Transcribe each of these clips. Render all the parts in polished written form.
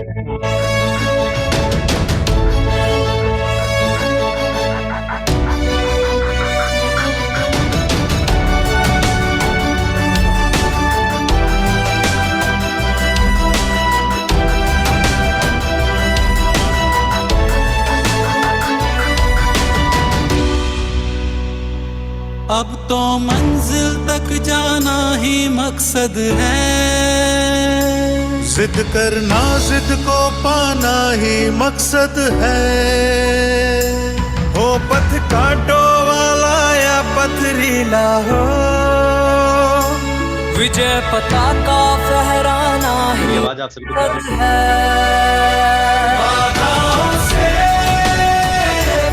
अब तो मंजिल तक जाना ही मकसद है, जिद करना जिद को पाना ही मकसद है। हो पथ कांटो वाला या पथरीला हो, विजय पताका फहराना ही आवाज आप सभी को मकसद है। बाधाओं से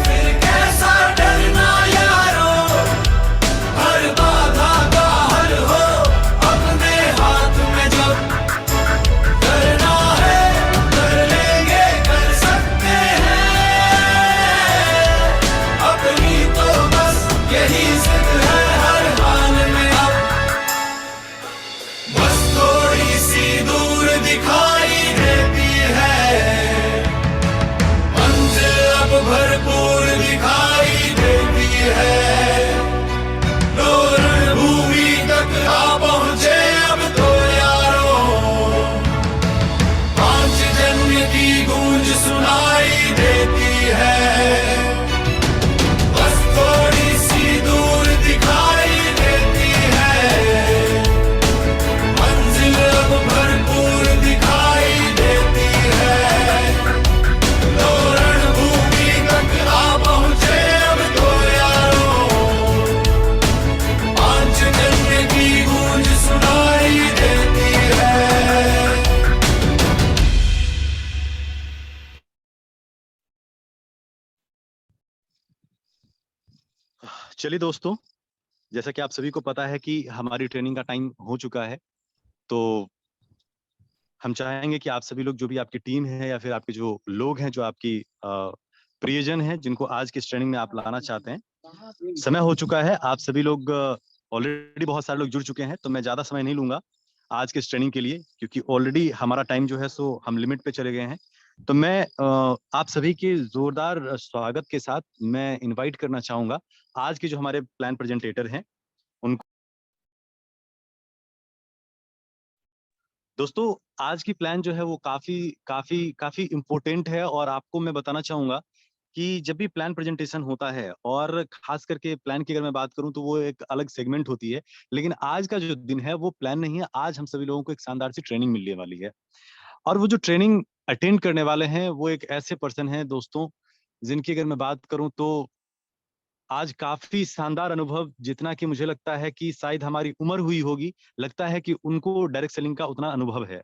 फिर कैसा डरना यारो, हर बाधा का हल हो अपने हाथ में जब करना है कर लेंगे कर सकते हैं, अपनी तो बस यही जिद है हर हाल में। अब बस थोड़ी सी दूर दिखाई देती है, मंजिल अब भरपूर दिखाई देती है। लो रणभूमि तक आ पहुंचे अब तो यारो, पांच जन्म की गूंज सुनाई देती है। बस थोड़ी सी दूर दिखाई देती है, मंजिल अब भरपूर दिखाई देती है। लो रणभूमि तक आ पहुंचे अब तो यारो, पांच जन्म की गूंज सुनाई देती है। चलिए दोस्तों, जैसा कि आप सभी को पता है कि हमारी ट्रेनिंग का टाइम हो चुका है, तो हम चाहेंगे कि आप सभी लोग, जो भी आपकी टीम है या फिर आपके जो लोग हैं, जो आपकी प्रियजन हैं, जिनको आज की इस ट्रेनिंग में आप लाना चाहते हैं, समय हो चुका है। आप सभी लोग ऑलरेडी बहुत सारे लोग जुड़ चुके हैं, तो मैं ज्यादा समय नहीं लूंगा आज के इस ट्रेनिंग के लिए, क्योंकि ऑलरेडी हमारा टाइम जो है सो हम लिमिट पे चले गए हैं। तो मैं आप सभी के जोरदार स्वागत के साथ मैं इनवाइट करना चाहूंगा आज के जो हमारे प्लान प्रेजेंटेटर हैं उनको। दोस्तों, आज की प्लान जो है वो काफी काफी काफी इम्पोर्टेंट है, और आपको मैं बताना चाहूंगा कि जब भी प्लान प्रेजेंटेशन होता है, और खास करके प्लान की अगर मैं बात करूं तो वो एक अलग सेगमेंट होती है, लेकिन आज का जो दिन है वो प्लान नहीं है। आज हम सभी लोगों को एक शानदार सी ट्रेनिंग मिलने वाली है, और वो जो ट्रेनिंग अटेंड करने वाले हैं वो एक ऐसे पर्सन हैं दोस्तों, जिनकी अगर मैं बात करूं तो आज काफी शानदार अनुभव, जितना कि मुझे लगता है कि शायद हमारी उम्र हुई होगी, लगता है कि उनको डायरेक्ट सेलिंग का उतना अनुभव है।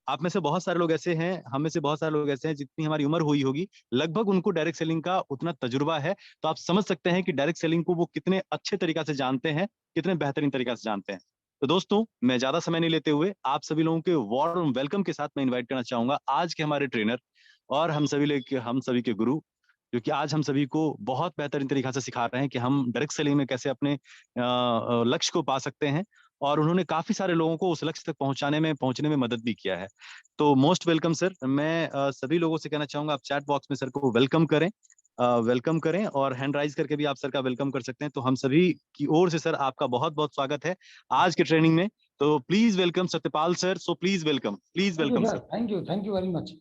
आप में से बहुत सारे लोग ऐसे हैं, हम में से बहुत सारे लोग ऐसे हैं, जितनी हमारी उम्र हुई होगी लगभग उनको डायरेक्ट सेलिंग का उतना तजुर्बा है। तो आप समझ सकते हैं कि डायरेक्ट सेलिंग को वो कितने अच्छे तरीका से जानते हैं, कितने बेहतरीन तरीका से जानते हैं। तो दोस्तों, मैं ज्यादा समय नहीं लेते हुए आप सभी लोगों के वार्म वेलकम के साथ मैं इन्वाइट करना चाहूंगा आज के हमारे ट्रेनर और हम सभी के गुरु, जो कि आज हम सभी को बहुत बेहतरीन तरीका से सिखा रहे हैं कि हम डायरेक्ट सेलिंग में कैसे अपने लक्ष्य को पा सकते हैं। और उन्होंने काफी सारे लोगों को उस लक्ष्य तक पहुंचने में मदद भी किया है। तो मोस्ट वेलकम सर। मैं सभी लोगों से कहना चाहूंगा, आप चैट बॉक्स में सर को वेलकम करें और हैंड राइज करके भी आप सर का वेलकम कर सकते हैं। तो हम सभी की ओर से सर आपका बहुत बहुत स्वागत है आज के ट्रेनिंग में। तो please welcome Satyapal sir. So please welcome sir. Thank you very much.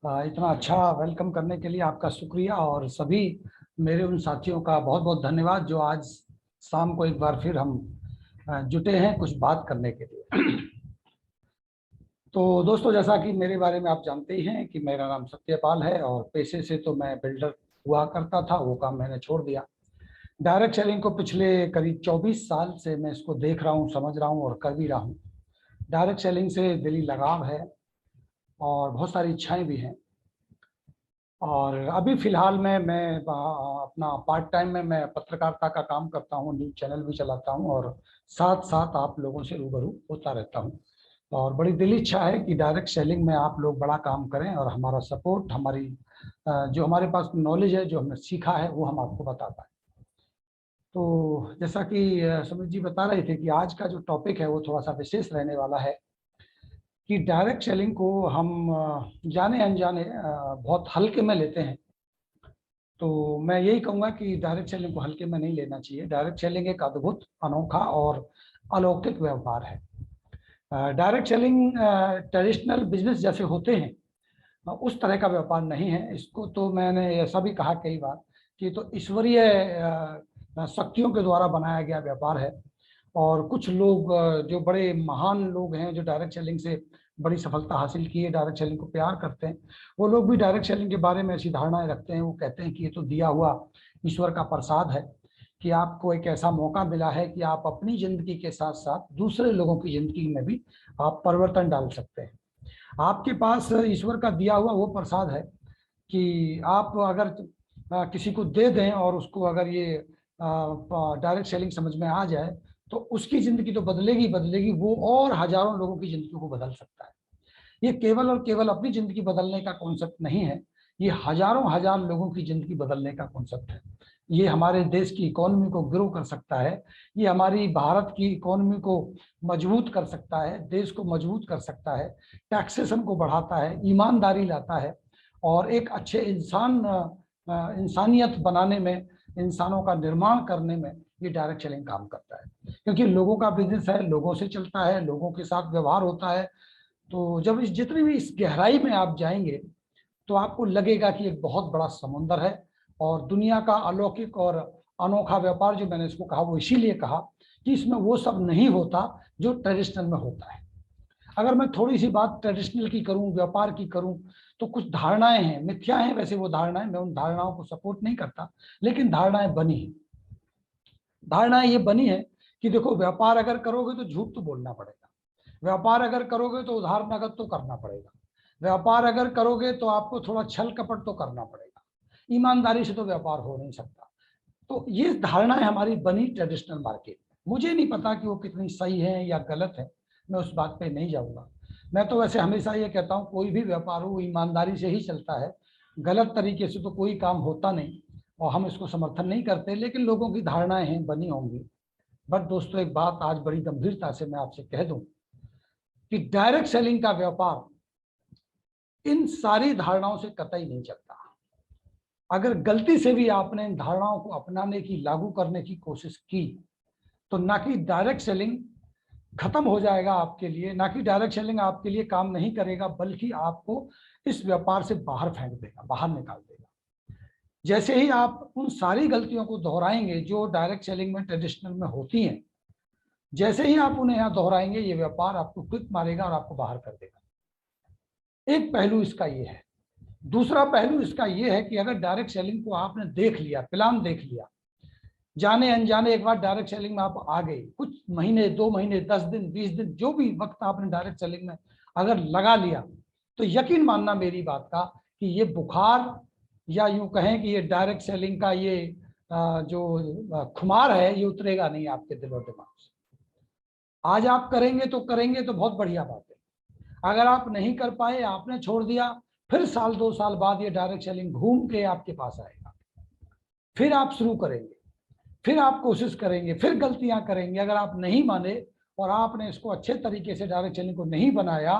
इतना अच्छा वेलकम करने के लिए आपका शुक्रिया, और सभी मेरे उन साथियों का बहुत बहुत धन्यवाद जो आज शाम को एक बार फिर हम जुटे हैं कुछ बात करने के लिए। तो दोस्तों, जैसा कि मेरे बारे में आप जानते ही हैं कि मेरा नाम सत्यपाल है, और पेशे से तो मैं बिल्डर हुआ करता था, वो काम मैंने छोड़ दिया। डायरेक्ट सेलिंग को पिछले करीब 24 साल से मैं इसको देख रहा हूँ, समझ रहा हूँ और कर भी रहा हूँ। डायरेक्ट सेलिंग से दिली लगाव है और बहुत सारी इच्छाएं भी हैं। और अभी फिलहाल में मैं अपना पार्ट टाइम में मैं पत्रकारिता का काम करता हूँ, न्यूज़ चैनल भी चलाता हूँ, और साथ साथ आप लोगों से रूबरू होता रहता हूँ। और बड़ी दिली इच्छा है कि डायरेक्ट सेलिंग में आप लोग बड़ा काम करें और हमारा सपोर्ट, हमारी जो हमारे पास नॉलेज है, जो हमने सीखा है, वो हम आपको बता पाए। तो जैसा कि सुमित जी बता रहे थे कि आज का जो टॉपिक है वो थोड़ा सा विशेष रहने वाला है, कि डायरेक्ट सेलिंग को हम जाने अनजाने बहुत हल्के में लेते हैं। तो मैं यही कहूँगा कि डायरेक्ट सेलिंग को हल्के में नहीं लेना चाहिए। डायरेक्ट सेलिंग एक अद्भुत, अनोखा और अलौकिक व्यापार है। डायरेक्ट सेलिंग ट्रेडिशनल बिजनेस जैसे होते हैं उस तरह का व्यापार नहीं है। इसको तो मैंने ऐसा भी कहा कई बार कि तो ईश्वरीय शक्तियों के द्वारा बनाया गया व्यापार है। और कुछ लोग जो बड़े महान लोग हैं, जो डायरेक्ट सेलिंग से बड़ी सफलता हासिल की है, डायरेक्ट सेलिंग को प्यार करते हैं, वो लोग भी डायरेक्ट सेलिंग के बारे में ऐसी धारणाएं रखते हैं। वो कहते हैं कि ये तो दिया हुआ ईश्वर का प्रसाद है, कि आपको एक ऐसा मौका मिला है कि आप अपनी जिंदगी के साथ साथ दूसरे लोगों की जिंदगी में भी आप परिवर्तन डाल सकते हैं। आपके पास ईश्वर का दिया हुआ वो प्रसाद है कि आप अगर किसी को दे दें और उसको अगर ये डायरेक्ट सेलिंग समझ में आ जाए तो उसकी जिंदगी तो बदलेगी बदलेगी, वो और हजारों लोगों की जिंदगी को बदल सकता है। ये केवल और केवल अपनी जिंदगी बदलने का कॉन्सेप्ट नहीं है, ये हजारों हजार लोगों की जिंदगी बदलने का कॉन्सेप्ट है। ये हमारे देश की इकोनॉमी को ग्रो कर सकता है, ये हमारी भारत की इकोनॉमी को मजबूत कर सकता है, देश को मजबूत कर सकता है, टैक्सेशन को बढ़ाता है, ईमानदारी लाता है और एक अच्छे इंसानियत बनाने में, इंसानों का निर्माण करने में ये डायरेक्ट सेलिंग काम करता है। क्योंकि लोगों का बिजनेस है, लोगों से चलता है, लोगों के साथ व्यवहार होता है। तो जब इस जितनी भी इस गहराई में आप जाएंगे तो आपको लगेगा कि एक बहुत बड़ा समुंदर है और दुनिया का अलौकिक और अनोखा व्यापार, जो मैंने इसको कहा वो इसीलिए कहा कि इसमें वो सब नहीं होता जो ट्रेडिशनल में होता है। अगर मैं थोड़ी सी बात ट्रेडिशनल की करूं, व्यापार की करूं, तो कुछ धारणाएं हैं, मिथ्या हैं वैसे वो धारणाएं, मैं उन धारणाओं को सपोर्ट नहीं करता, लेकिन धारणाएं बनी हैं। धारणाएं ये बनी है कि देखो, व्यापार अगर करोगे तो झूठ तो बोलना पड़ेगा, व्यापार अगर करोगे तो उधार नगद तो करना पड़ेगा, व्यापार अगर करोगे तो आपको थोड़ा छल कपट तो करना पड़ेगा, ईमानदारी से तो व्यापार हो नहीं सकता। तो ये धारणाएं हमारी बनी ट्रेडिशनल मार्केट में। मुझे नहीं पता कि वो कितनी सही है या गलत है, मैं उस बात पे नहीं जाऊंगा। मैं तो वैसे हमेशा ये कहता हूँ, कोई भी व्यापार हो ईमानदारी से ही चलता है, गलत तरीके से तो कोई काम होता नहीं, और हम इसको समर्थन नहीं करते, लेकिन लोगों की धारणाएं हैं, बनी होंगी। बट दोस्तों, एक बात आज बड़ी गंभीरता से मैं आपसे कह दूं कि डायरेक्ट सेलिंग का व्यापार इन सारी धारणाओं से कतई नहीं चलता। अगर गलती से भी आपने इन धारणाओं को अपनाने की, लागू करने की कोशिश की, तो ना कि डायरेक्ट सेलिंग खत्म हो जाएगा आपके लिए, ना कि डायरेक्ट सेलिंग आपके लिए काम नहीं करेगा, बल्कि आपको इस व्यापार से बाहर फेंक देगा, बाहर निकाल देगा। जैसे ही आप उन सारी गलतियों को दोहराएंगे जो डायरेक्ट सेलिंग में, ट्रेडिशनल में होती हैं, जैसे ही आप उन्हें यहाँ दोहराएंगे, ये व्यापार आपको क्विक मारेगा और आपको बाहर कर देगा। एक पहलू इसका ये है। दूसरा पहलू इसका ये है कि अगर डायरेक्ट सेलिंग को आपने देख लिया, प्लान देख लिया, जाने अनजाने एक बार डायरेक्ट सेलिंग में आप आ गए, कुछ महीने, 2 महीने, 10 दिन, 20 दिन, जो भी वक्त आपने डायरेक्ट सेलिंग में अगर लगा लिया, तो यकीन मानना मेरी बात का कि ये बुखार, या यूं कहें कि ये डायरेक्ट सेलिंग का ये जो खुमार है, ये उतरेगा नहीं आपके दिल और दिमाग से। आज आप करेंगे तो बहुत बढ़िया बात है। अगर आप नहीं कर पाए, आपने छोड़ दिया, फिर साल 2 साल बाद ये डायरेक्ट सेलिंग घूम के आपके पास आएगा, फिर आप शुरू करेंगे, फिर आप कोशिश करेंगे, फिर गलतियां करेंगे। अगर आप नहीं माने और आपने इसको अच्छे तरीके से डायरेक्ट सेलिंग को नहीं बनाया,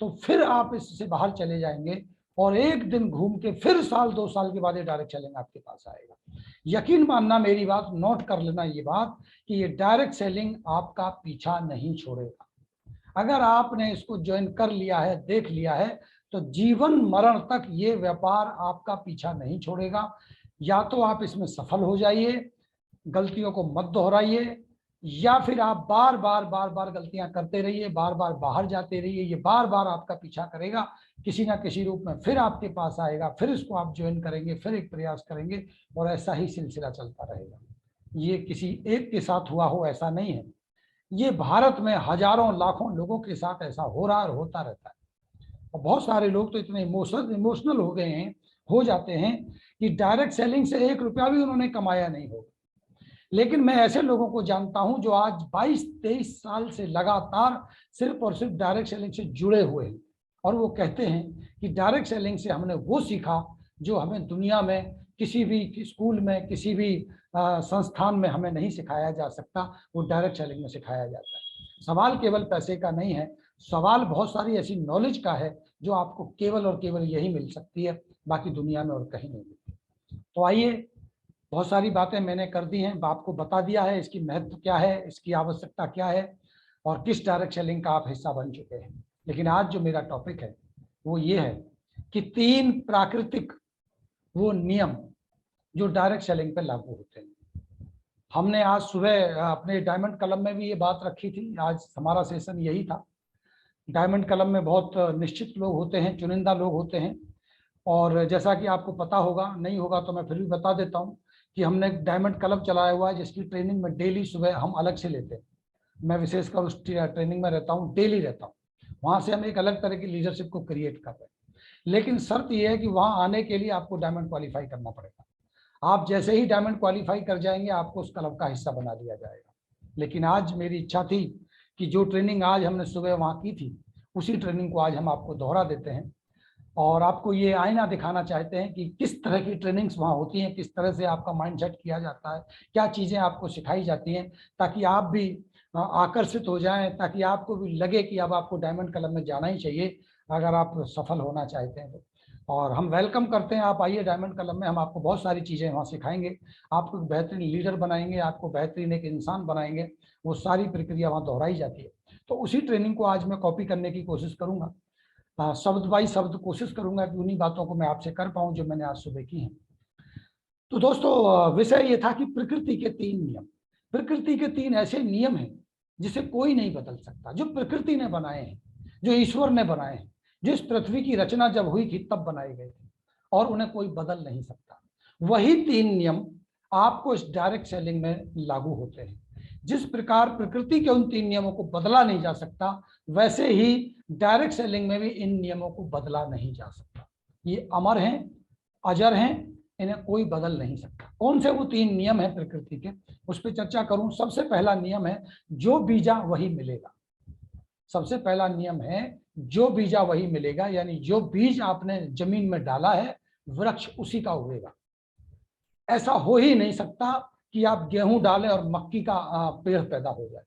तो फिर आप इससे बाहर चले जाएंगे और एक दिन घूम के फिर साल 2 साल के बाद ये डायरेक्ट सेलिंग आपके पास आएगा। यकीन मानना मेरी बात, नोट कर लेना ये बात कि ये डायरेक्ट सेलिंग आपका पीछा नहीं छोड़ेगा। अगर आपने इसको ज्वाइन कर लिया है, देख लिया है, तो जीवन मरण तक ये व्यापार आपका पीछा नहीं छोड़ेगा। या तो आप इसमें सफल हो जाइए, गलतियों को मत दोहराइए, या फिर आप बार बार गलतियां करते रहिए, बार बार बाहर जाते रहिए। ये बार बार आपका पीछा करेगा, किसी ना किसी रूप में फिर आपके पास आएगा, फिर इसको आप ज्वाइन करेंगे, फिर एक प्रयास करेंगे, और ऐसा ही सिलसिला चलता रहेगा। ये किसी एक के साथ हुआ हो ऐसा नहीं है, ये भारत में हजारों लाखों लोगों के साथ ऐसा हो रहा और होता रहता है। और बहुत सारे लोग तो इतने इमोशनल हो गए हैं, हो जाते हैं कि डायरेक्ट सेलिंग से 1 रुपया भी उन्होंने कमाया नहीं होगा। लेकिन मैं ऐसे लोगों को जानता हूं जो आज 22-23 साल से लगातार सिर्फ और सिर्फ डायरेक्ट सेलिंग से जुड़े हुए हैं, और वो कहते हैं कि डायरेक्ट सेलिंग से हमने वो सीखा जो हमें दुनिया में किसी भी स्कूल में, किसी भी संस्थान में हमें नहीं सिखाया जा सकता, वो डायरेक्ट सेलिंग में सिखाया जाता है। सवाल केवल पैसे का नहीं है, सवाल बहुत सारी ऐसी नॉलेज का है जो आपको केवल और केवल यही मिल सकती है, बाकी दुनिया में और कहीं नहीं मिलती। तो आइए, बहुत सारी बातें मैंने कर दी हैं, आपको बता दिया है इसकी महत्व क्या है, इसकी आवश्यकता क्या है और किस डायरेक्ट सेलिंग का आप हिस्सा बन चुके हैं। लेकिन आज जो मेरा टॉपिक है वो ये है कि 3 प्राकृतिक वो नियम जो डायरेक्ट सेलिंग पे लागू होते हैं। हमने आज सुबह अपने डायमंड क्लब में भी ये बात रखी थी, आज हमारा सेशन यही था। डायमंड क्लब में बहुत निश्चित लोग होते हैं, चुनिंदा लोग होते हैं, और जैसा कि आपको पता होगा, नहीं होगा तो मैं फिर भी बता देता हूँ कि हमने डायमंड क्लब चलाया हुआ है जिसकी ट्रेनिंग में डेली सुबह हम अलग से लेते हैं। मैं विशेषकर उस ट्रेनिंग में रहता हूँ, डेली रहता हूँ। वहाँ से हम एक अलग तरह की लीडरशिप को क्रिएट कर रहे हैं। लेकिन शर्त यह है कि वहाँ आने के लिए आपको डायमंड क्वालिफाई करना पड़ेगा। आप जैसे ही डायमंड क्वालिफाई कर जाएंगे आपको उस क्लब का हिस्सा बना दिया जाएगा। लेकिन आज मेरी इच्छा थी कि जो ट्रेनिंग आज हमने सुबह वहाँ की थी उसी ट्रेनिंग को आज हम आपको दोहरा देते हैं और आपको ये आईना दिखाना चाहते हैं कि किस तरह की ट्रेनिंग्स वहाँ होती हैं, किस तरह से आपका माइंडसेट किया जाता है, क्या चीज़ें आपको सिखाई जाती हैं, ताकि आप भी आकर्षित हो जाएं, ताकि आपको भी लगे कि अब आपको डायमंड क्लब में जाना ही चाहिए अगर आप सफल होना चाहते हैं तो। और हम वेलकम करते हैं, आप आइए डायमंड क्लब में, हम आपको बहुत सारी चीज़ें वहाँ सिखाएंगे, आपको एक बेहतरीन लीडर बनाएंगे, आपको बेहतरीन एक इंसान बनाएंगे। वो सारी प्रक्रिया वहाँ दोहराई जाती है। तो उसी ट्रेनिंग को आज मैं कॉपी करने की कोशिश करूँगा, शब्द बाई शब्द कोशिश करूँगा कि उन्हीं बातों को मैं आपसे कर पाऊँ जो मैंने आज सुबह की हैं। तो दोस्तों, विषय ये था कि प्रकृति के 3 नियम। प्रकृति के 3 ऐसे नियम हैं जिसे कोई नहीं बदल सकता, जो प्रकृति ने बनाए हैं, जो ईश्वर ने बनाए हैं, जो इस पृथ्वी की रचना जब हुई थी तब बनाए गए थे और उन्हें कोई बदल नहीं सकता। वही 3 नियम आपको इस डायरेक्ट सेलिंग में लागू होते हैं। जिस प्रकार प्रकृति के उन 3 नियमों को बदला नहीं जा सकता, वैसे ही डायरेक्ट सेलिंग में भी इन नियमों को बदला नहीं जा सकता। ये अमर हैं, अजर हैं, इन्हें कोई बदल नहीं सकता। कौन से वो 3 नियम हैं प्रकृति के, उस पर चर्चा करूं। सबसे पहला नियम है जो बीजा वही मिलेगा। सबसे पहला नियम है जो बीजा वही मिलेगा, यानी जो बीज आपने जमीन में डाला है वृक्ष उसी का उगेगा। ऐसा हो ही नहीं सकता कि आप गेहूं डालें और मक्की का पेड़ पैदा हो जाए।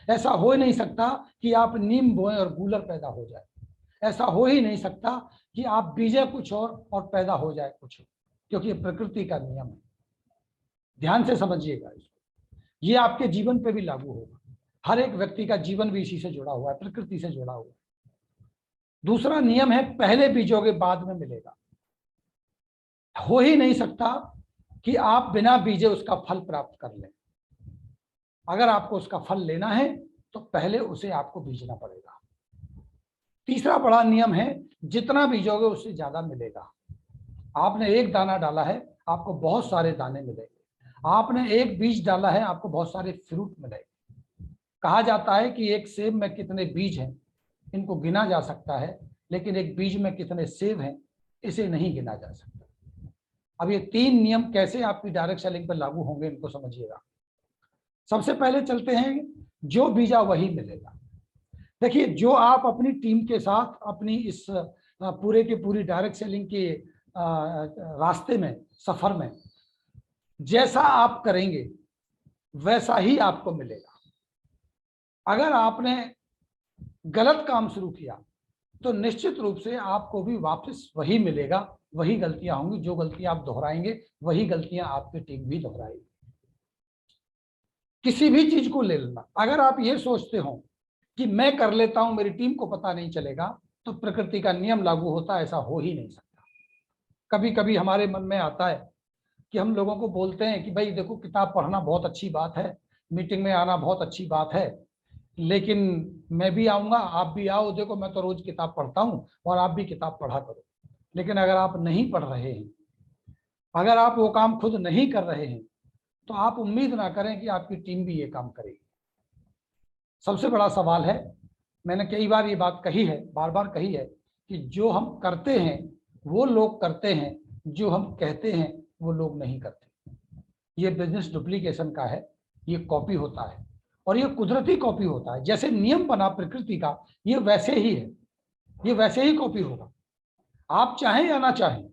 ऐसा हो ही नहीं सकता कि आप नीम बोएं और गूलर पैदा हो जाए। ऐसा हो ही नहीं सकता कि आप बीजे कुछ और पैदा हो जाए कुछ, क्योंकि ये प्रकृति का नियम है। ध्यान से समझिएगा इसको, ये आपके जीवन पे भी लागू होगा। हर एक व्यक्ति का जीवन भी इसी से जुड़ा हुआ है, प्रकृति से जुड़ा हुआ है। दूसरा नियम है पहले बीजोगे बाद में मिलेगा। हो ही नहीं सकता कि आप बिना बीजे उसका फल प्राप्त कर लें। अगर आपको उसका फल लेना है तो पहले उसे आपको बीजना पड़ेगा। तीसरा बड़ा नियम है जितना बीजोगे उससे ज्यादा मिलेगा। आपने एक दाना डाला है, आपको बहुत सारे दाने मिलेंगे। आपने एक बीज डाला है, आपको बहुत सारे फ्रूट मिलेंगे। कहा जाता है कि एक सेब में कितने बीज हैं इनको गिना जा सकता है, लेकिन एक बीज में कितने सेब हैं इसे नहीं गिना जा सकता। अब ये 3 नियम कैसे आपकी डायरेक्ट सेलिंग पर लागू होंगे इनको समझिएगा। सबसे पहले चलते हैं जो बीजा वही मिलेगा। देखिए, जो आप अपनी टीम के साथ अपनी इस पूरे के पूरी डायरेक्ट सेलिंग के रास्ते में, सफर में जैसा आप करेंगे वैसा ही आपको मिलेगा। अगर आपने गलत काम शुरू किया तो निश्चित रूप से आपको भी वापस वही मिलेगा। वही गलतियां होंगी, जो गलतियां आप दोहराएंगे वही गलतियां आपकी टीम भी दोहराएगी। किसी भी चीज को ले लेना, अगर आप ये सोचते हो कि मैं कर लेता हूं मेरी टीम को पता नहीं चलेगा, तो प्रकृति का नियम लागू होता है, ऐसा हो ही नहीं सकता। कभी कभी हमारे मन में आता है कि हम लोगों को बोलते हैं कि भाई देखो, किताब पढ़ना बहुत अच्छी बात है, मीटिंग में आना बहुत अच्छी बात है, लेकिन मैं भी आऊंगा, आप भी आओ, देखो मैं तो रोज किताब पढ़ता हूं और आप भी किताब पढ़ा करो। लेकिन अगर आप नहीं पढ़ रहे हैं, अगर आप वो काम खुद नहीं कर रहे हैं, तो आप उम्मीद ना करें कि आपकी टीम भी ये काम करेगी। सबसे बड़ा सवाल है, मैंने कई बार ये बात कही है, बार बार कही है, कि जो हम करते हैं वो लोग करते हैं, जो हम कहते हैं वो लोग नहीं करते। ये बिजनेस डुप्लीकेशन का है, ये कॉपी होता है और ये कुदरती कॉपी होता है। जैसे नियम बना प्रकृति का, ये वैसे ही है, ये वैसे ही कॉपी होगा, आप चाहें या ना चाहें।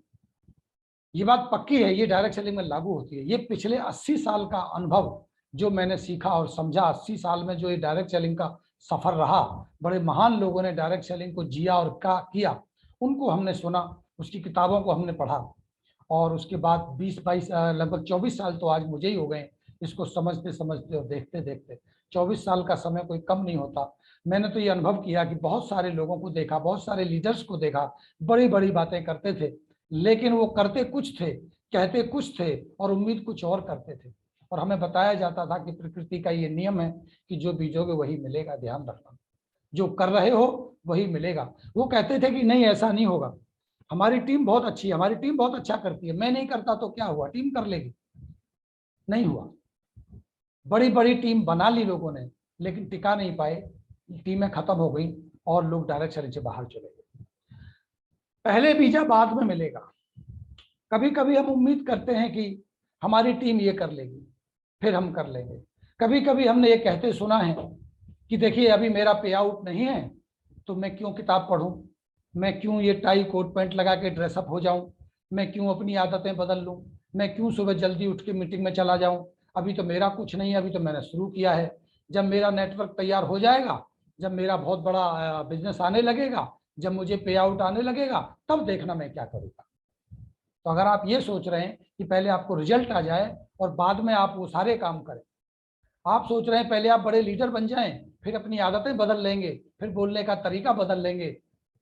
ये बात पक्की है, ये डायरेक्ट सेलिंग में लागू होती है। ये पिछले 80 साल का अनुभव जो मैंने सीखा और समझा, 80 साल में जो ये डायरेक्ट सेलिंग का सफर रहा, बड़े महान लोगों ने डायरेक्ट सेलिंग को जिया और किया, उनको हमने सुना, उसकी किताबों को हमने पढ़ा, और उसके बाद 20-22 लगभग 24 साल तो आज मुझे ही हो गए इसको समझते समझते और देखते देखते। 24 साल का समय कोई कम नहीं होता। मैंने तो ये अनुभव किया कि बहुत सारे लोगों को देखा, बहुत सारे लीडर्स को देखा, बड़ी बड़ी बातें करते थे, लेकिन वो करते कुछ थे, कहते कुछ थे और उम्मीद कुछ और करते थे। और हमें बताया जाता था कि प्रकृति का ये नियम है कि जो बीजोगे वही मिलेगा, ध्यान रखना, जो कर रहे हो वही मिलेगा। वो कहते थे कि नहीं ऐसा नहीं होगा, हमारी टीम बहुत अच्छी है, हमारी टीम बहुत अच्छा करती है, मैं नहीं करता तो क्या हुआ, टीम कर लेगी। नहीं हुआ, बड़ी बड़ी टीम बना ली लोगों ने, लेकिन टिका नहीं पाए, टीमें खत्म हो गई और लोग डायरेक्ट सेलिंग से बाहर चले गए। पहले बीजा बाद में मिलेगा। कभी कभी हम उम्मीद करते हैं कि हमारी टीम ये कर लेगी, फिर हम कर लेंगे। कभी कभी हमने ये कहते सुना है कि देखिए अभी मेरा पे आउट नहीं है तो मैं क्यों किताब पढूं, मैं क्यों ये टाई कोट पैंट लगा के ड्रेसअप हो जाऊं, मैं क्यों अपनी आदतें बदल लूं, मैं क्यों सुबह जल्दी उठ के मीटिंग में चला जाऊं, अभी तो मेरा कुछ नहीं है, अभी तो मैंने शुरू किया है। जब मेरा नेटवर्क तैयार हो जाएगा, जब मेरा बहुत बड़ा बिजनेस आने लगेगा, जब मुझे पे आउट आने लगेगा, तब देखना मैं क्या करूँगा। तो अगर आप ये सोच रहे हैं कि पहले आपको रिजल्ट आ जाए और बाद में आप वो सारे काम करें, आप सोच रहे हैं पहले आप बड़े लीडर बन जाएं, फिर अपनी आदतें बदल लेंगे, फिर बोलने का तरीका बदल लेंगे,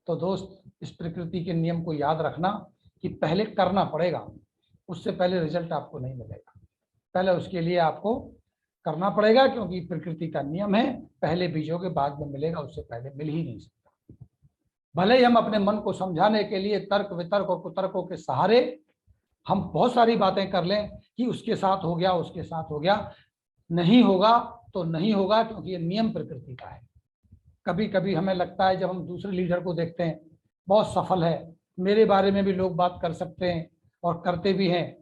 तो दोस्त इस प्रकृति के नियम को याद रखना कि पहले करना पड़ेगा, उससे पहले रिजल्ट आपको नहीं मिलेगा। पहले उसके लिए आपको करना पड़ेगा, क्योंकि प्रकृति का नियम है, पहले बीजोगे बाद में मिलेगा, उससे पहले मिल ही नहीं सकता। भले ही हम अपने मन को समझाने के लिए तर्क वितर्क और कुतर्कों के सहारे हम बहुत सारी बातें कर लें कि उसके साथ हो गया, उसके साथ हो गया, नहीं होगा तो नहीं होगा, क्योंकि ये नियम प्रकृति का है। कभी कभी हमें लगता है जब हम दूसरे लीडर को देखते हैं बहुत सफल है, मेरे बारे में भी लोग बात कर सकते हैं और करते भी हैं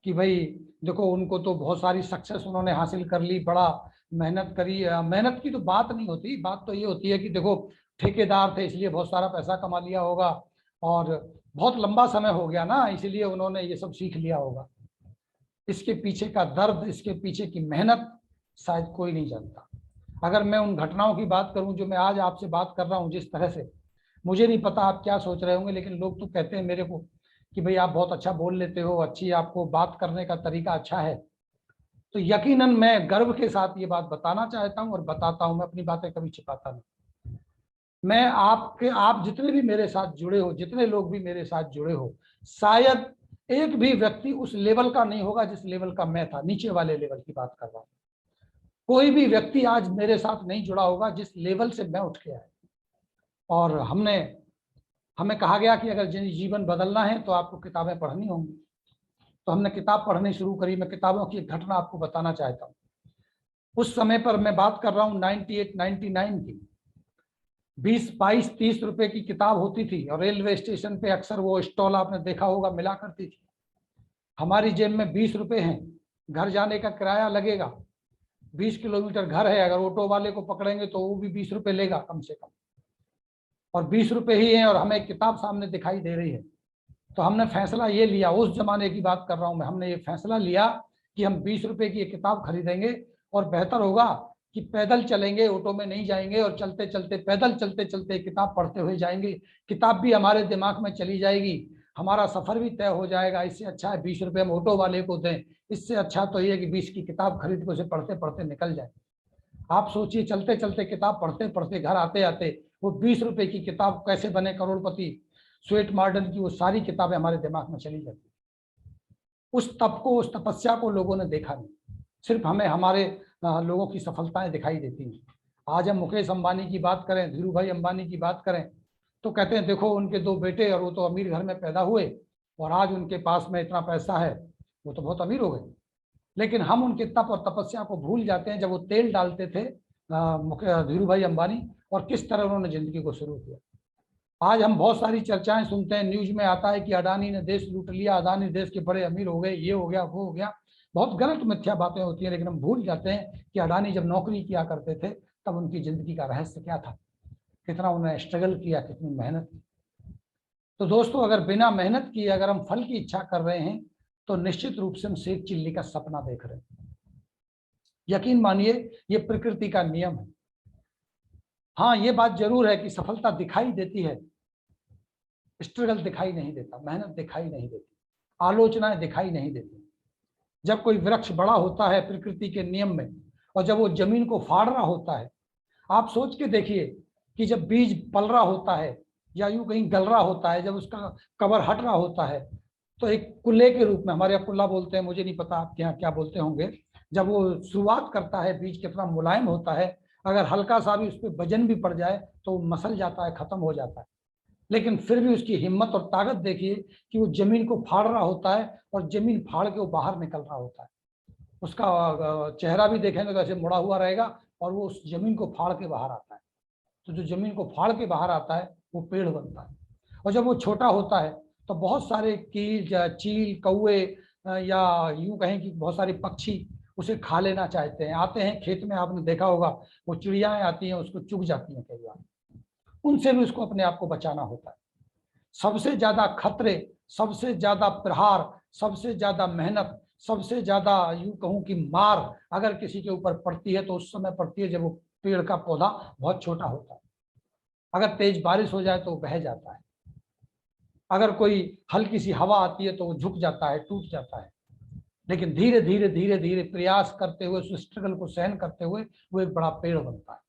कि भाई देखो उनको तो बहुत सारी सक्सेस उन्होंने हासिल कर ली, बड़ा मेहनत करी। मेहनत की तो बात नहीं होती, बात तो ये होती है कि देखो ठेकेदार थे इसलिए बहुत सारा पैसा कमा लिया होगा और बहुत लंबा समय हो गया ना, इसलिए उन्होंने ये सब सीख लिया होगा। इसके पीछे का दर्द, इसके पीछे की मेहनत शायद कोई नहीं जानता। अगर मैं उन घटनाओं की बात करूं जो मैं आज आपसे बात कर रहा हूं, जिस तरह से, मुझे नहीं पता आप क्या सोच रहे होंगे, लेकिन लोग तो कहते हैं मेरे को कि भाई आप बहुत अच्छा बोल लेते हो, अच्छी आपको बात करने का तरीका अच्छा है। तो यकीनन मैं गर्व के साथ ये बात बताना चाहता हूं और बताता हूं, मैं अपनी बातें कभी छिपाता नहीं। मैं आप जितने भी मेरे साथ जुड़े हो, जितने लोग भी मेरे साथ जुड़े हो, शायद एक भी व्यक्ति उस लेवल का नहीं होगा जिस लेवल का मैं था, नीचे वाले लेवल की बात कर रहा हूं। कोई भी व्यक्ति आज मेरे साथ नहीं जुड़ा होगा जिस लेवल से मैं उठ के आया। और हमें कहा गया कि अगर जीवन बदलना है तो आपको किताबें पढ़नी होंगी, तो हमने किताब पढ़नी शुरू करी। मैं किताबों की एक घटना आपको बताना चाहता हूँ। उस समय पर मैं बात कर रहा हूँ 98-99 की, 20, 22, 30 रुपए की किताब होती थी और रेलवे स्टेशन पे अक्सर वो स्टॉल आपने देखा होगा मिला करती थी। हमारी जेब में 20 रुपए हैं, घर जाने का किराया लगेगा, 20 किलोमीटर घर है, अगर ऑटो वाले को पकड़ेंगे तो वो भी 20 रुपए लेगा कम से कम, और 20 रुपए ही है और हमें एक किताब सामने दिखाई दे रही है। तो हमने फैसला ये लिया, उस जमाने की बात कर रहा हूं मैं, हमने ये फैसला लिया कि हम 20 रुपए की एक किताब खरीदेंगे और बेहतर होगा कि पैदल चलेंगे, ऑटो में नहीं जाएंगे, और चलते चलते पैदल चलते चलते किताब पढ़ते हुए जाएंगे। किताब भी हमारे दिमाग में चली जाएगी, हमारा सफर भी तय हो जाएगा। इससे अच्छा है 20 रुपये हम ऑटो वाले को दें, इससे अच्छा तो ये कि 20 की किताब खरीद के उसे पढ़ते पढ़ते निकल जाए। आप सोचिए, चलते चलते किताब पढ़ते पढ़ते घर आते आते वो 20 रुपए की किताब, कैसे बने करोड़पति, स्वेट मार्डन की वो सारी किताबें हमारे दिमाग में चली जाती। उस तप को, उस तपस्या को लोगों ने देखा नहीं, सिर्फ हमें हमारे लोगों की सफलताएं दिखाई देती हैं। आज हम मुकेश अंबानी की बात करें, धीरू भाई अंबानी की बात करें, तो कहते हैं देखो उनके 2 बेटे और वो तो अमीर घर में पैदा हुए और आज उनके पास में इतना पैसा है, वो तो बहुत अमीर हो गए। लेकिन हम उनके तप और तपस्या को भूल जाते हैं जब वो तेल डालते थे धीरू भाई अंबानी, और किस तरह उन्होंने जिंदगी को शुरू किया। आज हम बहुत सारी चर्चाएं सुनते हैं, न्यूज में आता है कि अडानी ने देश लूट लिया, अडानी देश के बड़े अमीर हो गए, ये हो गया वो हो गया। बहुत गलत मिथ्या बातें होती हैं, लेकिन हम भूल जाते हैं कि अडानी जब नौकरी किया करते थे तब उनकी जिंदगी का रहस्य क्या था, कितना उन्होंने स्ट्रगल किया, कितनी मेहनत की। तो दोस्तों, अगर बिना मेहनत किए अगर हम फल की इच्छा कर रहे हैं तो निश्चित रूप से हम सेब चिल्ली का सपना देख रहे हैं। यकीन मानिए, ये प्रकृति का नियम है। हाँ, ये बात जरूर है कि सफलता दिखाई देती है, स्ट्रगल दिखाई नहीं देता, मेहनत दिखाई नहीं देती, आलोचनाएं दिखाई नहीं देती। जब कोई वृक्ष बड़ा होता है प्रकृति के नियम में, और जब वो जमीन को फाड़ रहा होता है, आप सोच के देखिए कि जब बीज पल रहा होता है या यूं कहीं गल रहा होता है, जब उसका कवर हट रहा होता है, तो एक कुल्ले के रूप में, हमारे यहाँ कुल्ला बोलते हैं, मुझे नहीं पता आपके यहाँ क्या बोलते होंगे, जब वो शुरुआत करता है, बीज कितना मुलायम होता है, अगर हल्का सा भी उस पर वजन भी पड़ जाए तो वो मसल जाता है, खत्म हो जाता है। लेकिन फिर भी उसकी हिम्मत और ताकत देखिए कि वो जमीन को फाड़ रहा होता है और जमीन फाड़ के वो बाहर निकल रहा होता है। उसका चेहरा भी देखेंगे तो ऐसे मुड़ा हुआ रहेगा और वो उस जमीन को फाड़ के बाहर आता है। तो जो जमीन को फाड़ के बाहर आता है वो पेड़ बनता है। और जब वो छोटा होता है तो बहुत सारे कील, चील, कौवे या यूं कहें कि बहुत सारे पक्षी उसे खा लेना चाहते हैं, आते हैं खेत में, आपने देखा होगा वो चिड़ियाएं आती हैं, उसको चुग जाती हैं कई बार, उनसे भी उसको अपने आप को बचाना होता है। सबसे ज्यादा खतरे, सबसे ज्यादा प्रहार, सबसे ज्यादा मेहनत, सबसे ज्यादा यूं कहूं कि मार अगर किसी के ऊपर पड़ती है तो उस समय पड़ती है जब वो पेड़ का पौधा बहुत छोटा होता है। अगर तेज बारिश हो जाए तो बह जाता है, अगर कोई हल्की सी हवा आती है तो वो झुक जाता है, टूट जाता है। लेकिन धीरे धीरे धीरे धीरे प्रयास करते हुए, उस स्ट्रगल को सहन करते हुए वो एक बड़ा पेड़ बनता है।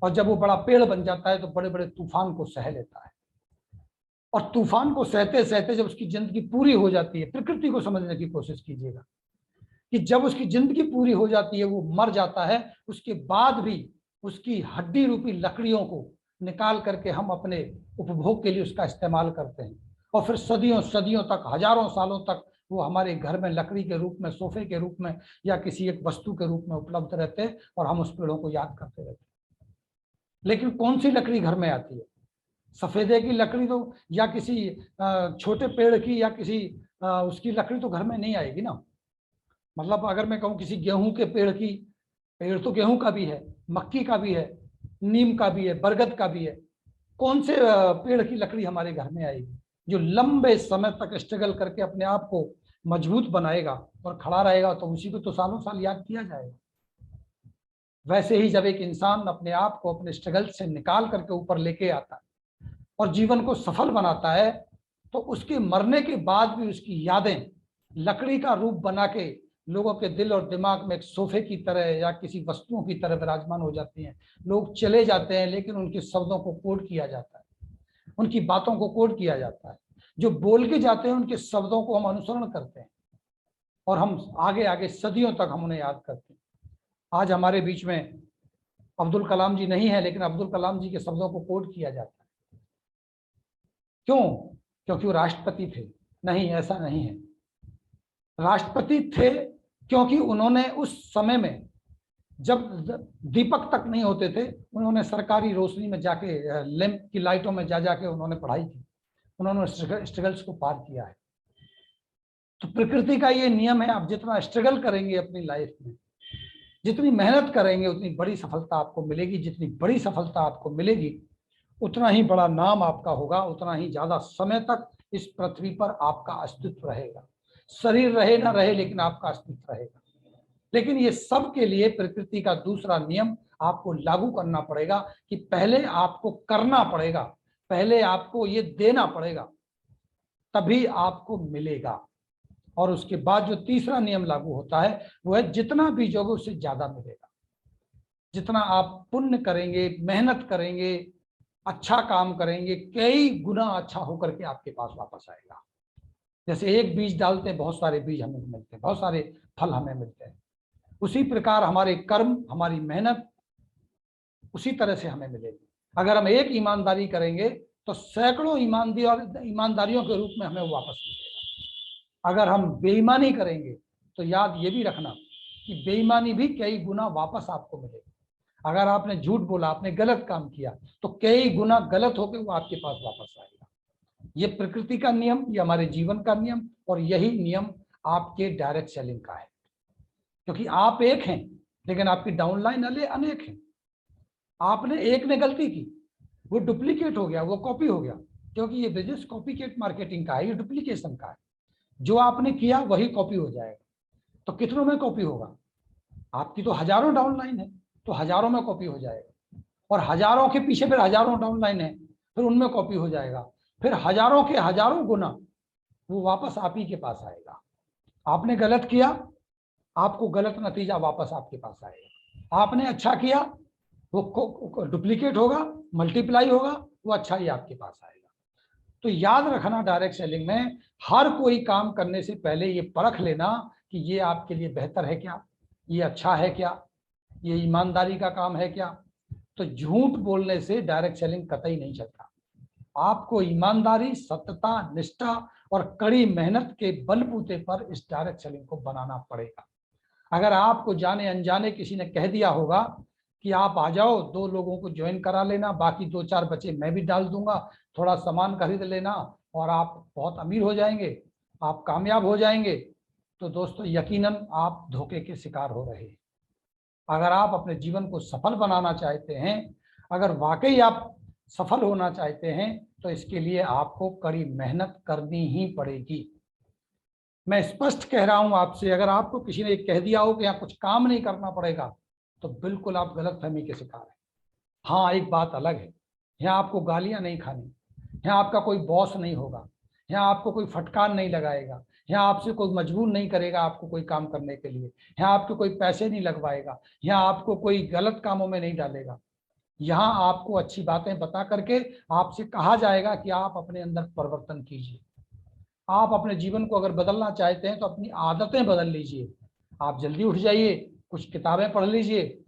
और जब वो बड़ा पेड़ बन जाता है तो बड़े बड़े तूफान को सह लेता है। और तूफान को सहते सहते जब उसकी जिंदगी पूरी हो जाती है, प्रकृति को समझने की कोशिश कीजिएगा कि जब उसकी जिंदगी पूरी हो जाती है, वो मर जाता है, उसके बाद भी उसकी हड्डी रूपी लकड़ियों को निकाल करके हम अपने उपभोग के लिए उसका इस्तेमाल करते हैं। और फिर सदियों सदियों तक, हजारों सालों तक वो हमारे घर में लकड़ी के रूप में, सोफे के रूप में या किसी एक वस्तु के रूप में उपलब्ध रहते हैं और हम उस पेड़ों को याद करते रहते हैं। लेकिन कौन सी लकड़ी घर में आती है? सफेदे की लकड़ी तो, या किसी छोटे पेड़ की, या किसी उसकी लकड़ी तो घर में नहीं आएगी ना। मतलब अगर मैं कहूँ किसी गेहूं के पेड़ की, पेड़ तो गेहूं का भी है, मक्की का भी है, नीम का भी है, बरगद का भी है, कौन से पेड़ की लकड़ी हमारे घर में आएगी जो लंबे समय तक स्ट्रगल करके अपने आप को मजबूत बनाएगा और खड़ा रहेगा? तो उसी को तो सालों साल याद किया जाएगा। वैसे ही जब एक इंसान अपने आप को अपने स्ट्रगल से निकाल करके ऊपर लेके आता है और जीवन को सफल बनाता है, तो उसके मरने के बाद भी उसकी यादें लकड़ी का रूप बना के लोगों के दिल और दिमाग में एक सोफे की तरह या किसी वस्तुओं की तरह विराजमान हो जाती हैं। लोग चले जाते हैं लेकिन उनके शब्दों को कोड किया जाता है, उनकी बातों को कोड किया जाता है। जो बोल के जाते हैं उनके शब्दों को हम अनुसरण करते हैं और हम आगे आगे सदियों तक हम उन्हें याद करते हैं। आज हमारे बीच में अब्दुल कलाम जी नहीं है, लेकिन अब्दुल कलाम जी के शब्दों को कोड किया जाता है। क्यों? क्योंकि वो राष्ट्रपति थे? नहीं, ऐसा नहीं है। राष्ट्रपति थे क्योंकि उन्होंने उस समय में जब दीपक तक नहीं होते थे, उन्होंने सरकारी रोशनी में जाके, लैंप की लाइटों में जा जाके उन्होंने पढ़ाई की, उन्होंने स्ट्रगल्स को पार किया है। तो प्रकृति का ये नियम है, आप जितना स्ट्रगल करेंगे अपनी लाइफ में, जितनी मेहनत करेंगे, उतनी बड़ी सफलता आपको मिलेगी। जितनी बड़ी सफलता आपको मिलेगी उतना ही बड़ा नाम आपका होगा, उतना ही ज्यादा समय तक इस पृथ्वी पर आपका अस्तित्व रहेगा। शरीर रहे ना रहे, लेकिन आपका अस्तित्व रहेगा। लेकिन ये सब के लिए प्रकृति का दूसरा नियम आपको लागू करना पड़ेगा कि पहले आपको करना पड़ेगा, पहले आपको ये देना पड़ेगा, तभी आपको मिलेगा। और उसके बाद जो तीसरा नियम लागू होता है वो है जितना बीजोगे उससे ज्यादा मिलेगा। जितना आप पुण्य करेंगे, मेहनत करेंगे, अच्छा काम करेंगे, कई गुना अच्छा होकर के आपके पास वापस आएगा। जैसे एक बीज डालते हैं, बहुत सारे बीज हमें मिलते हैं, बहुत सारे फल हमें मिलते हैं। उसी प्रकार हमारे कर्म, हमारी मेहनत उसी तरह से हमें मिलेगी। अगर हम एक ईमानदारी करेंगे तो सैकड़ों ईमानदारियों के रूप में हमें वापस मिलेगा। अगर हम बेईमानी करेंगे तो याद ये भी रखना कि बेईमानी भी कई गुना वापस आपको मिलेगी। अगर आपने झूठ बोला, आपने गलत काम किया, तो कई गुना गलत होकर वो आपके पास वापस आएगा। ये प्रकृति का नियम, ये हमारे जीवन का नियम, और यही नियम आपके डायरेक्ट सेलिंग का है। क्योंकि आप एक हैं लेकिन आपकी डाउनलाइन अनेक हैं। आपने एक ने गलती की, वो डुप्लीकेट हो गया, वो कॉपी हो गया। क्योंकि ये बिजनेस कॉपीकेट मार्केटिंग का है, ये डुप्लीकेशन का है। जो आपने किया वही कॉपी हो जाएगा। तो कितनों में कॉपी होगा? आपकी तो हजारों डाउनलाइन है, तो हजारों में कॉपी हो जाएगा। और हजारों के पीछे फिर हजारों डाउनलाइन है, फिर उनमें कॉपी हो जाएगा, फिर हजारों के हजारों गुना वो वापस आप ही के पास आएगा। आपने गलत किया, आपको गलत नतीजा वापस आपके पास आएगा। आपने अच्छा किया, वो डुप्लीकेट होगा, मल्टीप्लाई होगा, वो अच्छा ही आपके पास आएगा। तो याद रखना, डायरेक्ट सेलिंग में हर कोई काम करने से पहले ये परख लेना कि ये आपके लिए बेहतर है क्या, ये अच्छा है क्या, ये ईमानदारी का काम है क्या। तो झूठ बोलने से डायरेक्ट सेलिंग कतई नहीं चलता। आपको ईमानदारी, सत्यता, निष्ठा और कड़ी मेहनत के बलबूते पर इस डायरेक्ट सेलिंग को बनाना पड़ेगा। अगर आपको जाने अनजाने किसी ने कह दिया होगा कि आप आ जाओ, 2 लोगों को ज्वाइन करा लेना, बाकी 2-4 बच्चे मैं भी डाल दूंगा, थोड़ा सामान खरीद लेना और आप बहुत अमीर हो जाएंगे, आप कामयाब हो जाएंगे, तो दोस्तों यकीनन आप धोखे के शिकार हो रहे हैं। अगर आप अपने जीवन को सफल बनाना चाहते हैं, अगर वाकई आप सफल होना चाहते हैं, तो इसके लिए आपको कड़ी मेहनत करनी ही पड़ेगी। मैं स्पष्ट कह रहा हूं आपसे, अगर आपको किसी ने कह दिया हो कि यहाँ कुछ काम नहीं करना पड़ेगा, तो बिल्कुल आप गलतफहमी के शिकार हैं। हाँ, एक बात अलग है, यहाँ आपको गालियां नहीं खानी, यहाँ आपका कोई बॉस नहीं होगा, यहाँ आपको कोई फटकार नहीं लगाएगा, यहाँ आपसे कोई मजबूर नहीं करेगा आपको कोई काम करने के लिए, यहाँ आपको कोई पैसे नहीं लगवाएगा, यहाँ आपको कोई गलत कामों में नहीं डालेगा। यहाँ आपको अच्छी बातें बता करके आपसे कहा जाएगा कि आप अपने अंदर परिवर्तन कीजिए। आप अपने जीवन को अगर बदलना चाहते हैं तो अपनी आदतें बदल लीजिए। आप जल्दी उठ जाइए, कुछ किताबें पढ़ लीजिए,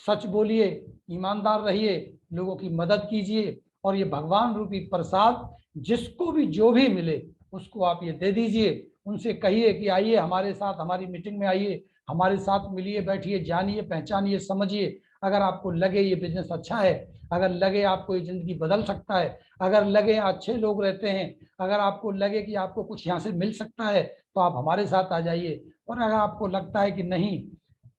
सच बोलिए, ईमानदार रहिए, लोगों की मदद कीजिए, और ये भगवान रूपी प्रसाद जिसको भी जो भी मिले उसको आप ये दे दीजिए। उनसे कहिए कि आइए हमारे साथ, हमारी मीटिंग में आइए, हमारे साथ मिलिए, बैठिए, जानिए, पहचानिए, समझिए। अगर आपको लगे ये बिजनेस अच्छा है, अगर लगे आपको ये जिंदगी बदल सकता है, अगर लगे अच्छे लोग रहते हैं, अगर आपको लगे कि आपको कुछ यहाँ से मिल सकता है, तो आप हमारे साथ आ जाइए। और अगर आपको लगता है कि नहीं,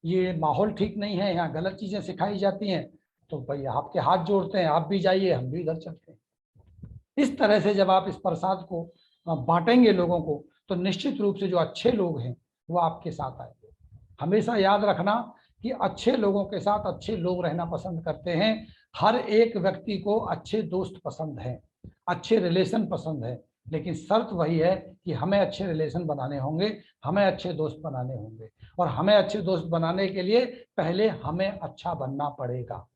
ये माहौल ठीक नहीं है, यहाँ गलत चीजें सिखाई जाती हैं, तो भाई आपके हाथ जोड़ते हैं, आप भी जाइए, हम भी इधर चलते हैं। इस तरह से जब आप इस प्रसाद को बांटेंगे लोगों को, तो निश्चित रूप से जो अच्छे लोग हैं वो आपके साथ आएंगे। हमेशा याद रखना कि अच्छे लोगों के साथ अच्छे लोग रहना पसंद करते हैं। हर एक व्यक्ति को अच्छे दोस्त पसंद हैं, अच्छे रिलेशन पसंद है, लेकिन शर्त वही है कि हमें अच्छे रिलेशन बनाने होंगे, हमें अच्छे दोस्त बनाने होंगे, और हमें अच्छे दोस्त बनाने के लिए पहले हमें अच्छा बनना पड़ेगा,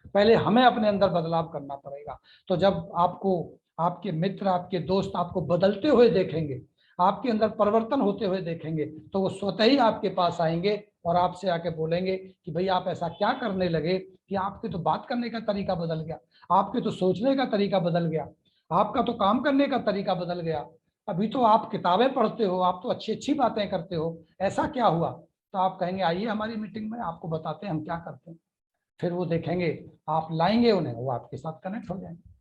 पहले हमें अपने अंदर बदलाव करना पड़ेगा। तो जब आपको आपके मित्र, आपके दोस्त आपको बदलते हुए देखेंगे, आपके अंदर परिवर्तन होते हुए देखेंगे, तो वो स्वतः ही आपके पास आएंगे और आपसे आके बोलेंगे कि भाई आप ऐसा क्या करने लगे कि आपके तो बात करने का तरीका बदल गया, आपके तो सोचने का तरीका बदल गया, आपका तो काम करने का तरीका बदल गया, अभी तो आप किताबें पढ़ते हो, आप तो अच्छी अच्छी बातें करते हो, ऐसा क्या हुआ। तो आप कहेंगे आइए हमारी मीटिंग में, आपको बताते हैं हम क्या करते हैं। फिर वो देखेंगे, आप लाएंगे उन्हें, वो आपके साथ कनेक्ट हो जाएंगे।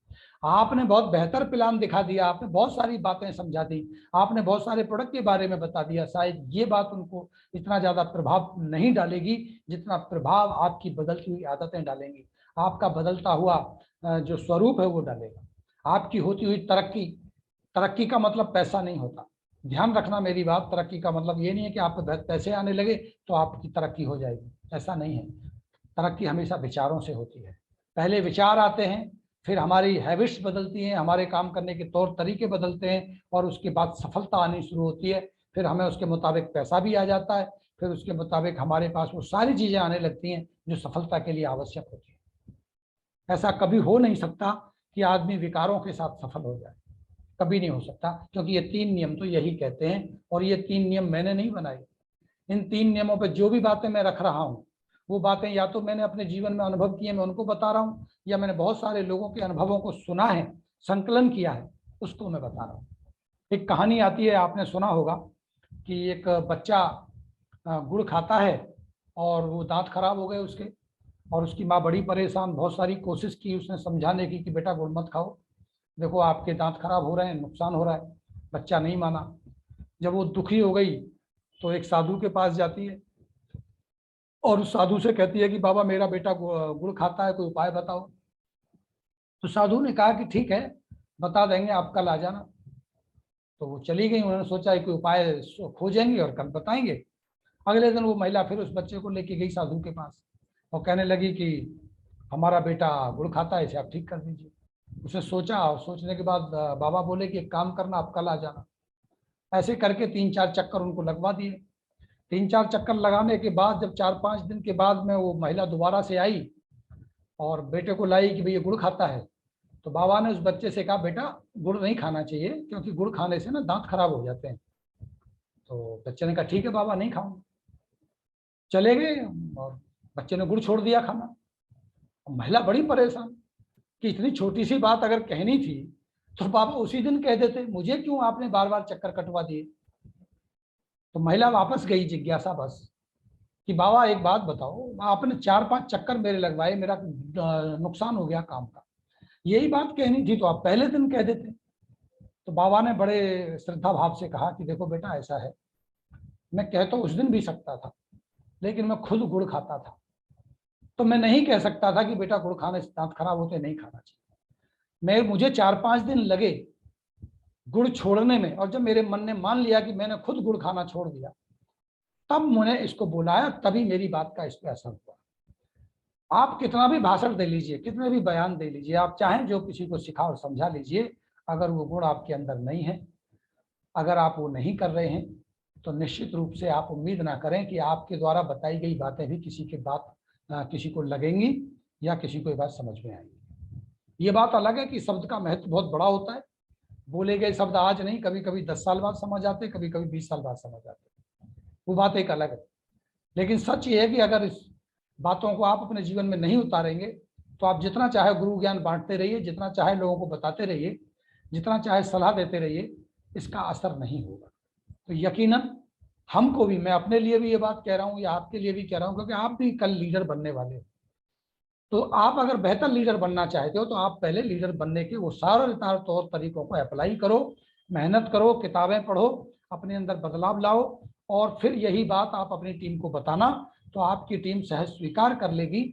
आपने बहुत बेहतर प्लान दिखा दिया, आपने बहुत सारी बातें समझा दी, आपने बहुत सारे प्रोडक्ट के बारे में बता दिया, शायद ये बात उनको इतना ज्यादा प्रभाव नहीं डालेगी जितना प्रभाव आपकी बदलती हुई आदतें डालेंगी, आपका बदलता हुआ जो स्वरूप है वो डालेगा, आपकी होती हुई तरक्की। तरक्की का मतलब पैसा नहीं होता, ध्यान रखना मेरी बात। तरक्की का मतलब ये नहीं है कि आपको पैसे आने लगे तो आपकी तरक्की हो जाएगी, ऐसा नहीं है। तरक्की हमेशा विचारों से होती है। पहले विचार आते हैं, फिर हमारी हैबिट्स बदलती हैं, हमारे काम करने के तौर तरीके बदलते हैं, और उसके बाद सफलता आनी शुरू होती है। फिर हमें उसके मुताबिक पैसा भी आ जाता है, फिर उसके मुताबिक हमारे पास वो सारी चीजें आने लगती हैं जो सफलता के लिए आवश्यक होती है। ऐसा कभी हो नहीं सकता कि आदमी विकारों के साथ सफल हो जाए, कभी नहीं हो सकता, क्योंकि ये 3 नियम तो यही कहते हैं, और ये 3 नियम मैंने नहीं बनाए। इन 3 नियमों पर जो भी बातें मैं रख रहा हूँ, वो बातें या तो मैंने अपने जीवन में अनुभव किए, मैं उनको बता रहा हूँ, या मैंने बहुत सारे लोगों के अनुभवों को सुना है, संकलन किया है, उसको मैं बता रहा हूँ। एक कहानी आती है, आपने सुना होगा कि एक बच्चा गुड़ खाता है और वो दांत खराब हो गए उसके, और उसकी माँ बड़ी परेशान, बहुत सारी कोशिश की उसने समझाने की कि बेटा गुड़ मत खाओ, देखो आपके दांत खराब हो रहे हैं, नुकसान हो रहा है। बच्चा नहीं माना। जब वो दुखी हो गई तो एक साधु के पास जाती है और उस साधु से कहती है कि बाबा मेरा बेटा गुड़ खाता है, कोई उपाय बताओ। तो साधु ने कहा कि ठीक है बता देंगे, आप कल आ जाना। तो वो चली गई, उन्होंने सोचा कोई उपाय खोजेंगे और कल बताएंगे। अगले दिन वो महिला फिर उस बच्चे को लेके गई साधु के पास और कहने लगी कि हमारा बेटा गुड़ खाता है, इसे आप ठीक कर दीजिए। उसने सोचा, और सोचने के बाद बाबा बोले कि एक काम करना, आप कल आ जाना। ऐसे करके 3-4 चक्कर उनको लगवा दिए। 3-4 चक्कर लगाने के बाद जब 4-5 दिन के बाद में वो महिला दोबारा से आई और बेटे को लाई कि भैया गुड़ खाता है, तो बाबा ने उस बच्चे से कहा, बेटा गुड़ नहीं खाना चाहिए, क्योंकि गुड़ खाने से ना दांत खराब हो जाते हैं। तो बच्चे ने कहा ठीक है बाबा, नहीं खाऊंगा। चले गए और बच्चे ने गुड़ छोड़ दिया खाना। महिला बड़ी परेशान कि इतनी छोटी सी बात अगर कहनी थी तो बाबा उसी दिन कह देते, मुझे क्यों आपने बार बार चक्कर कटवा दिए। तो महिला वापस गई जिज्ञासा बस कि बाबा एक बात बताओ, आपने 4-5 चक्कर मेरे लगवाए, मेरा नुकसान हो गया काम का, यही बात कहनी थी तो आप पहले दिन कह देते। तो बाबा ने बड़े श्रद्धा भाव से कहा कि देखो बेटा, ऐसा है, मैं कह तो उस दिन भी सकता था, लेकिन मैं खुद गुड़ खाता था, तो मैं नहीं कह सकता था कि बेटा गुड़ खाने से दांत खराब होते, नहीं खाना चाहिए। मुझे 4-5 दिन लगे गुड़ छोड़ने में, और जब मेरे मन ने मान लिया कि मैंने खुद गुड़ खाना छोड़ दिया, तब मैंने इसको बुलाया, तभी मेरी बात का इस पर असर हुआ। आप कितना भी भाषण दे लीजिए, कितने भी बयान दे लीजिए, आप चाहें जो किसी को सिखा और समझा लीजिए, अगर वो गुण आपके अंदर नहीं है, अगर आप वो नहीं कर रहे हैं, तो निश्चित रूप से आप उम्मीद ना करें कि आपके द्वारा बताई गई बातें भी किसी को लगेंगी या किसी को ये बात समझ में आएगी। ये बात अलग है कि शब्द का महत्व बहुत बड़ा होता है। बोले गए शब्द आज नहीं, कभी कभी 10 साल बाद समझ आते, कभी कभी 20 साल बाद समझ आते, वो बात एक अलग है। लेकिन सच ये है कि अगर इस बातों को आप अपने जीवन में नहीं उतारेंगे, तो आप जितना चाहे गुरु ज्ञान बांटते रहिए, जितना चाहे लोगों को बताते रहिए, जितना चाहे सलाह देते रहिए, इसका असर नहीं होगा। तो यकीनन हमको भी, मैं अपने लिए भी ये बात कह रहा हूँ या आपके लिए भी कह रहा हूँ, क्योंकि आप भी कल लीडर बनने वाले हो। तो आप अगर बेहतर लीडर बनना चाहते हो, तो आप पहले लीडर बनने के वो सारे तौर तरीकों को अप्लाई करो, मेहनत करो, किताबें पढ़ो, अपने अंदर बदलाव लाओ, और फिर यही बात आप अपनी टीम को बताना, तो आपकी टीम सहज स्वीकार कर लेगी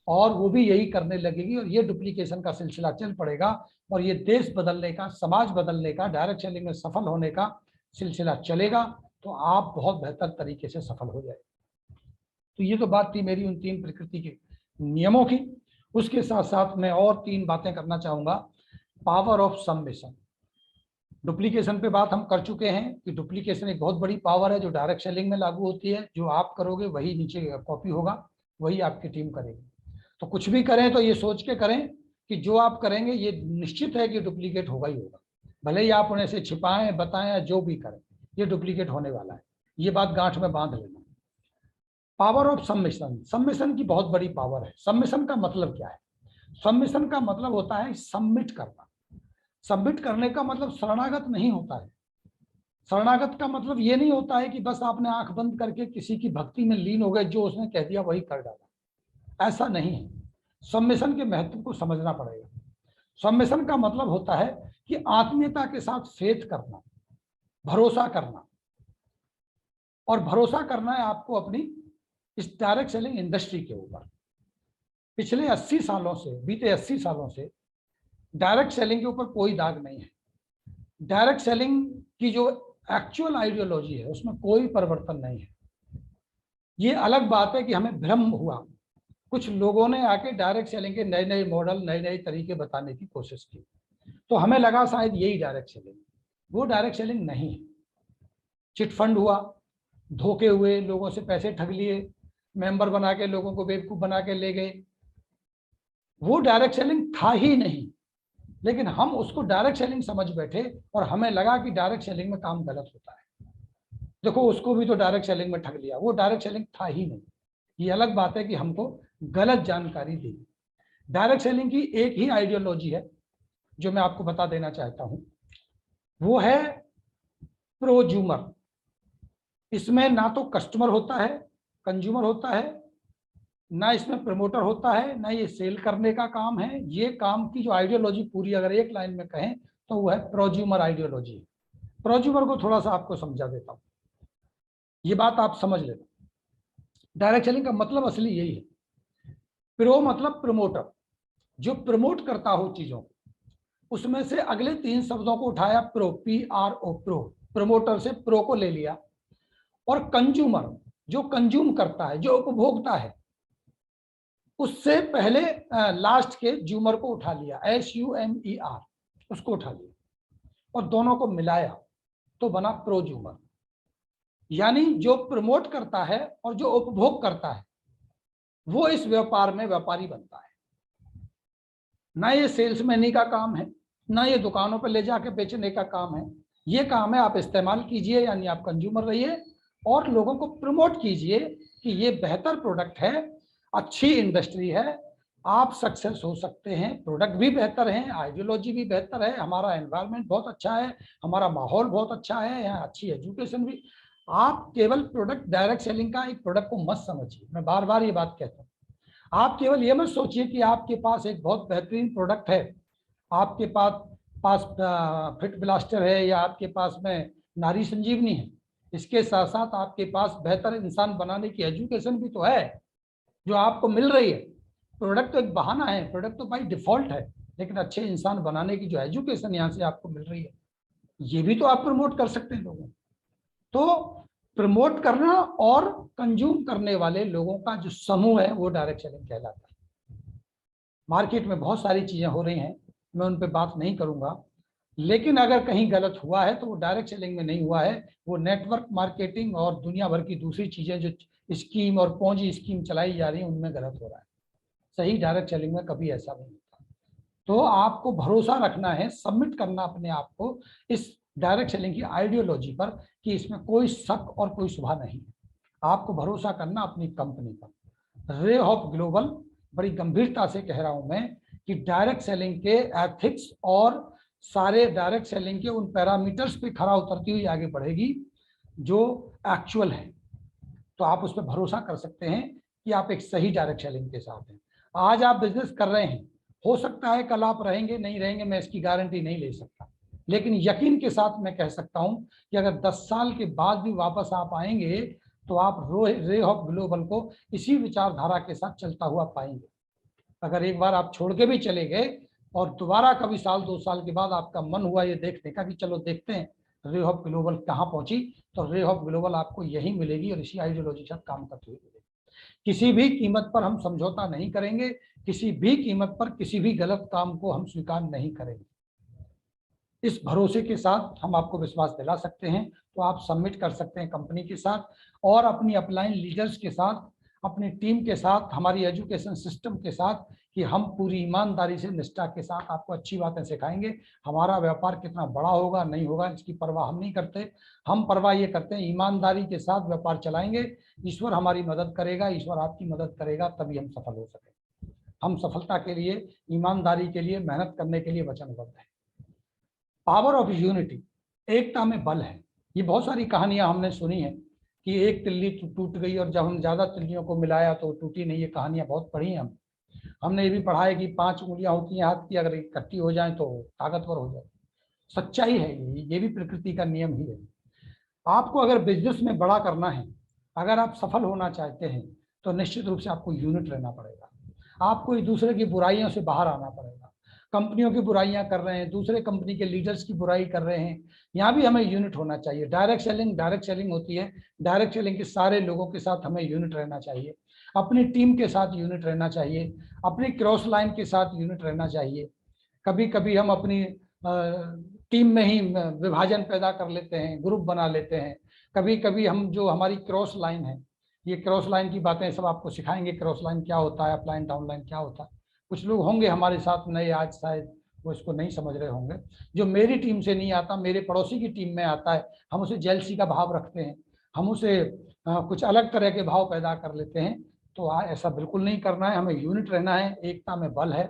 और वो भी यही करने लगेगी, और ये डुप्लीकेशन का सिलसिला चल पड़ेगा, और ये देश बदलने का, समाज बदलने का, डायरेक्ट सेलिंग में सफल होने का सिलसिला चलेगा, तो आप बहुत बेहतर तरीके से सफल हो जाए। तो ये तो बात थी मेरी उन 3 प्रकृति के नियमों की। उसके साथ साथ मैं और 3 बातें करना चाहूंगा। Power of submission. डुप्लीकेशन पे बात हम कर चुके हैं कि डुप्लीकेशन एक बहुत बड़ी पावर है जो डायरेक्ट सेलिंग में लागू होती है। जो आप करोगे वही नीचे कॉपी होगा, वही आपकी टीम करेगी। तो कुछ भी करें तो ये सोच के करें कि जो आप करेंगे ये निश्चित है कि डुप्लीकेट होगा ही होगा, भले ही आप उन्हें से छिपाएं, बताएं या जो भी करें, ये डुप्लीकेट होने वाला है। ये बात गांठ में बांध लेना। Power of submission. सबमिशन की बहुत बड़ी पावर है। सबमिशन का मतलब क्या है? सबमिशन का मतलब होता है सबमिट करना। सबमिट करने का मतलब शरणागत नहीं होता है। शरणागत का मतलब ये नहीं होता है कि बस आपने आंख बंद करके किसी की भक्ति में लीन हो गए, जो उसने कह दिया वही कर डाला, ऐसा नहीं है। सबमिशन के महत्व को समझना पड़ेगा। सबमिशन का मतलब होता है कि आत्मीयता के साथ फेथ करना, भरोसा करना, और भरोसा करना है आपको अपनी इस डायरेक्ट सेलिंग इंडस्ट्री के ऊपर। पिछले 80 सालों से, बीते 80 सालों से डायरेक्ट सेलिंग के ऊपर कोई दाग नहीं है। डायरेक्ट सेलिंग की जो एक्चुअल आइडियोलॉजी है उसमें कोई परिवर्तन नहीं है। ये अलग बात है कि हमें भ्रम हुआ, कुछ लोगों ने आके डायरेक्ट सेलिंग के नए नए मॉडल, नए नए तरीके बताने की कोशिश की, तो हमें लगा शायद यही डायरेक्ट सेलिंग। वो डायरेक्ट सेलिंग नहीं है। चिट फंड हुआ, धोखे हुए, लोगों से पैसे ठग लिए, मेंबर बना के लोगों को बेवकूफ बना के ले गए, वो डायरेक्ट सेलिंग था ही नहीं। लेकिन हम उसको डायरेक्ट सेलिंग समझ बैठे और हमें लगा कि डायरेक्ट सेलिंग में काम गलत होता है। देखो उसको भी तो डायरेक्ट सेलिंग में ठग लिया, वो डायरेक्ट सेलिंग था ही नहीं। ये अलग बात है कि हमको गलत जानकारी दी। डायरेक्ट सेलिंग की एक ही आइडियोलॉजी है जो मैं आपको बता देना चाहता हूं, वो है प्रोज्यूमर। इसमें ना तो कस्टमर होता है, कंज्यूमर होता है, ना इसमें प्रमोटर होता है, ना ये सेल करने का काम है। ये काम की जो आइडियोलॉजी पूरी अगर एक लाइन में कहें तो वो है प्रोज्यूमर आइडियोलॉजी। प्रोज्यूमर को थोड़ा सा आपको समझा देता हूं, ये बात आप समझ लेना। डायरेक्ट सेलिंग का मतलब असली यही है। प्रो मतलब प्रमोटर, जो प्रमोट करता हो चीजों को, उसमें से अगले 3 शब्दों को उठाया, प्रो, PRO, प्रो, प्रमोटर से प्रो को ले लिया। और कंज्यूमर, जो कंज्यूम करता है, जो उपभोक्ता है, उससे पहले लास्ट के ज्यूमर को उठा लिया, SUMER, उसको उठा लिया और दोनों को मिलाया तो बना प्रोज्यूमर। यानी जो प्रमोट करता है और जो उपभोग करता है वो इस व्यापार में व्यापारी बनता है। ना ये सेल्समैन ही का काम है, ना ये दुकानों पर ले जाके बेचने का काम है। ये काम है आप इस्तेमाल कीजिए, यानी आप कंज्यूमर रहिए और लोगों को प्रमोट कीजिए कि ये बेहतर प्रोडक्ट है, अच्छी इंडस्ट्री है, आप सक्सेस हो सकते हैं, प्रोडक्ट भी बेहतर है, आइडियोलॉजी भी बेहतर है, हमारा एनवायरनमेंट बहुत अच्छा है, हमारा माहौल बहुत अच्छा है, यहाँ अच्छी एजुकेशन भी। आप केवल प्रोडक्ट, डायरेक्ट सेलिंग का एक प्रोडक्ट को मत समझिए, मैं बार बार ये बात कहता हूँ। आप केवल ये मत सोचिए कि आपके पास एक बहुत बेहतरीन प्रोडक्ट है, आपके पास फिट ब्लास्टर है या आपके पास में नारी संजीवनी है। इसके साथ साथ आपके पास बेहतर इंसान बनाने की एजुकेशन भी तो है जो आपको मिल रही है। प्रोडक्ट तो एक बहाना है, प्रोडक्ट तो बाय डिफॉल्ट है, लेकिन अच्छे इंसान बनाने की जो एजुकेशन यहाँ से आपको मिल रही है ये भी तो आप प्रमोट कर सकते हैं लोगों। तो प्रमोट करना और कंज्यूम करने वाले लोगों का जो समूह है वो डायरेक्ट सेलिंग कहलाता है। मार्केट में बहुत सारी चीजें हो रही हैं, मैं उन पे बात नहीं करूंगा, लेकिन अगर कहीं गलत हुआ है तो वो डायरेक्ट सेलिंग में नहीं हुआ है, वो नेटवर्क मार्केटिंग और दुनिया भर की दूसरी चीजें जो स्कीम और पौंजी स्कीम चलाई जा रही है उनमें गलत हो रहा है। सही डायरेक्ट सेलिंग में कभी ऐसा नहीं होता। तो आपको भरोसा रखना है, सबमिट करना अपने आप को इस डायरेक्ट सेलिंग की आइडियोलॉजी पर कि इसमें कोई शक और कोई शुबा नहीं है। आपको भरोसा करना अपनी कंपनी पर। रे ऑफ ग्लोबल बड़ी गंभीरता से कह रहा हूं मैं कि डायरेक्ट सेलिंग के एथिक्स और सारे डायरेक्ट सेलिंग के उन पैरामीटर्स पे खरा उतरती हुई आगे बढ़ेगी जो एक्चुअल है। तो आप उस पर भरोसा कर सकते हैं कि आप एक सही डायरेक्ट सेलिंग के साथ हैं। आज आप बिजनेस कर रहे हैं, हो सकता है कल आप रहेंगे नहीं रहेंगे, मैं इसकी गारंटी नहीं ले सकता, लेकिन यकीन के साथ मैं कह सकता हूं कि अगर 10 साल के बाद भी वापस आप आएंगे तो आप रे ऑफ ग्लोबल को इसी विचारधारा के साथ चलता हुआ पाएंगे। अगर एक बार आप छोड़ के भी चले गए और दोबारा कभी साल 2 साल के बाद आपका मन हुआ ये देखने का कि चलो देखते हैं रे ऑफ ग्लोबल कहाँ पहुंची, तो रे ऑफ ग्लोबल आपको यही मिलेगी और इसी आइडियोलॉजी के साथ काम करते हुए मिलेगी। किसी भी कीमत पर हम समझौता नहीं करेंगे, किसी भी कीमत पर किसी भी गलत काम को हम स्वीकार नहीं करेंगे। इस भरोसे के साथ हम आपको विश्वास दिला सकते हैं। तो आप सबमिट कर सकते हैं कंपनी के साथ और अपनी अपलाइन लीडर्स के साथ, अपनी टीम के साथ, हमारी एजुकेशन सिस्टम के साथ कि हम पूरी ईमानदारी से, निष्ठा के साथ आपको अच्छी बातें सिखाएंगे। हमारा व्यापार कितना बड़ा होगा नहीं होगा इसकी परवाह हम नहीं करते, हम परवाह ये करते हैं ईमानदारी के साथ व्यापार चलाएंगे। ईश्वर हमारी मदद करेगा, ईश्वर आपकी मदद करेगा, तभी हम सफल हो सकेंगे। हम सफलता के लिए, ईमानदारी के लिए, मेहनत करने के लिए वचनबद्ध हैं। पावर ऑफ यूनिटी, एकता में बल है। ये बहुत सारी कहानियां हमने सुनी है कि एक तिल्ली टूट गई और जब हम ज्यादा तिल्लियों को मिलाया तो टूटी नहीं। ये कहानियां बहुत पढ़ी हैं हमने ये भी पढ़ा है कि 5 उंगलियां होती हैं हाथ की, अगर इकट्ठी हो जाएं तो ताकतवर हो जाए। सच्चाई है, ये भी प्रकृति का नियम ही है। आपको अगर बिजनेस में बड़ा करना है, अगर आप सफल होना चाहते हैं तो निश्चित रूप से आपको यूनिट रहना पड़ेगा। आपको एक दूसरे की बुराइयों से बाहर आना पड़ेगा। कंपनियों की बुराइयां कर रहे हैं, दूसरे कंपनी के लीडर्स की बुराई कर रहे हैं, यहाँ भी हमें यूनिट होना चाहिए। डायरेक्ट सेलिंग होती है, डायरेक्ट सेलिंग के सारे लोगों के साथ हमें यूनिट रहना चाहिए, अपनी टीम के साथ यूनिट रहना चाहिए, अपनी क्रॉस लाइन के साथ यूनिट रहना चाहिए। कभी कभी हम अपनी टीम में ही विभाजन पैदा कर लेते हैं, ग्रुप बना लेते हैं। कभी कभी हम जो हमारी क्रॉस लाइन है, ये क्रॉस लाइन की बातें सब आपको सिखाएंगे, क्रॉस लाइन क्या होता है, अपलाइन डाउनलाइन क्या होता है। कुछ लोग होंगे हमारे साथ नए आज, शायद वो इसको नहीं समझ रहे होंगे। जो मेरी टीम से नहीं आता, मेरे पड़ोसी की टीम में आता है, हम उसे जेलसी का भाव रखते हैं, हम उसे कुछ अलग तरह के भाव पैदा कर लेते हैं। तो ऐसा बिल्कुल नहीं करना है, हमें यूनिट रहना है, एकता में बल है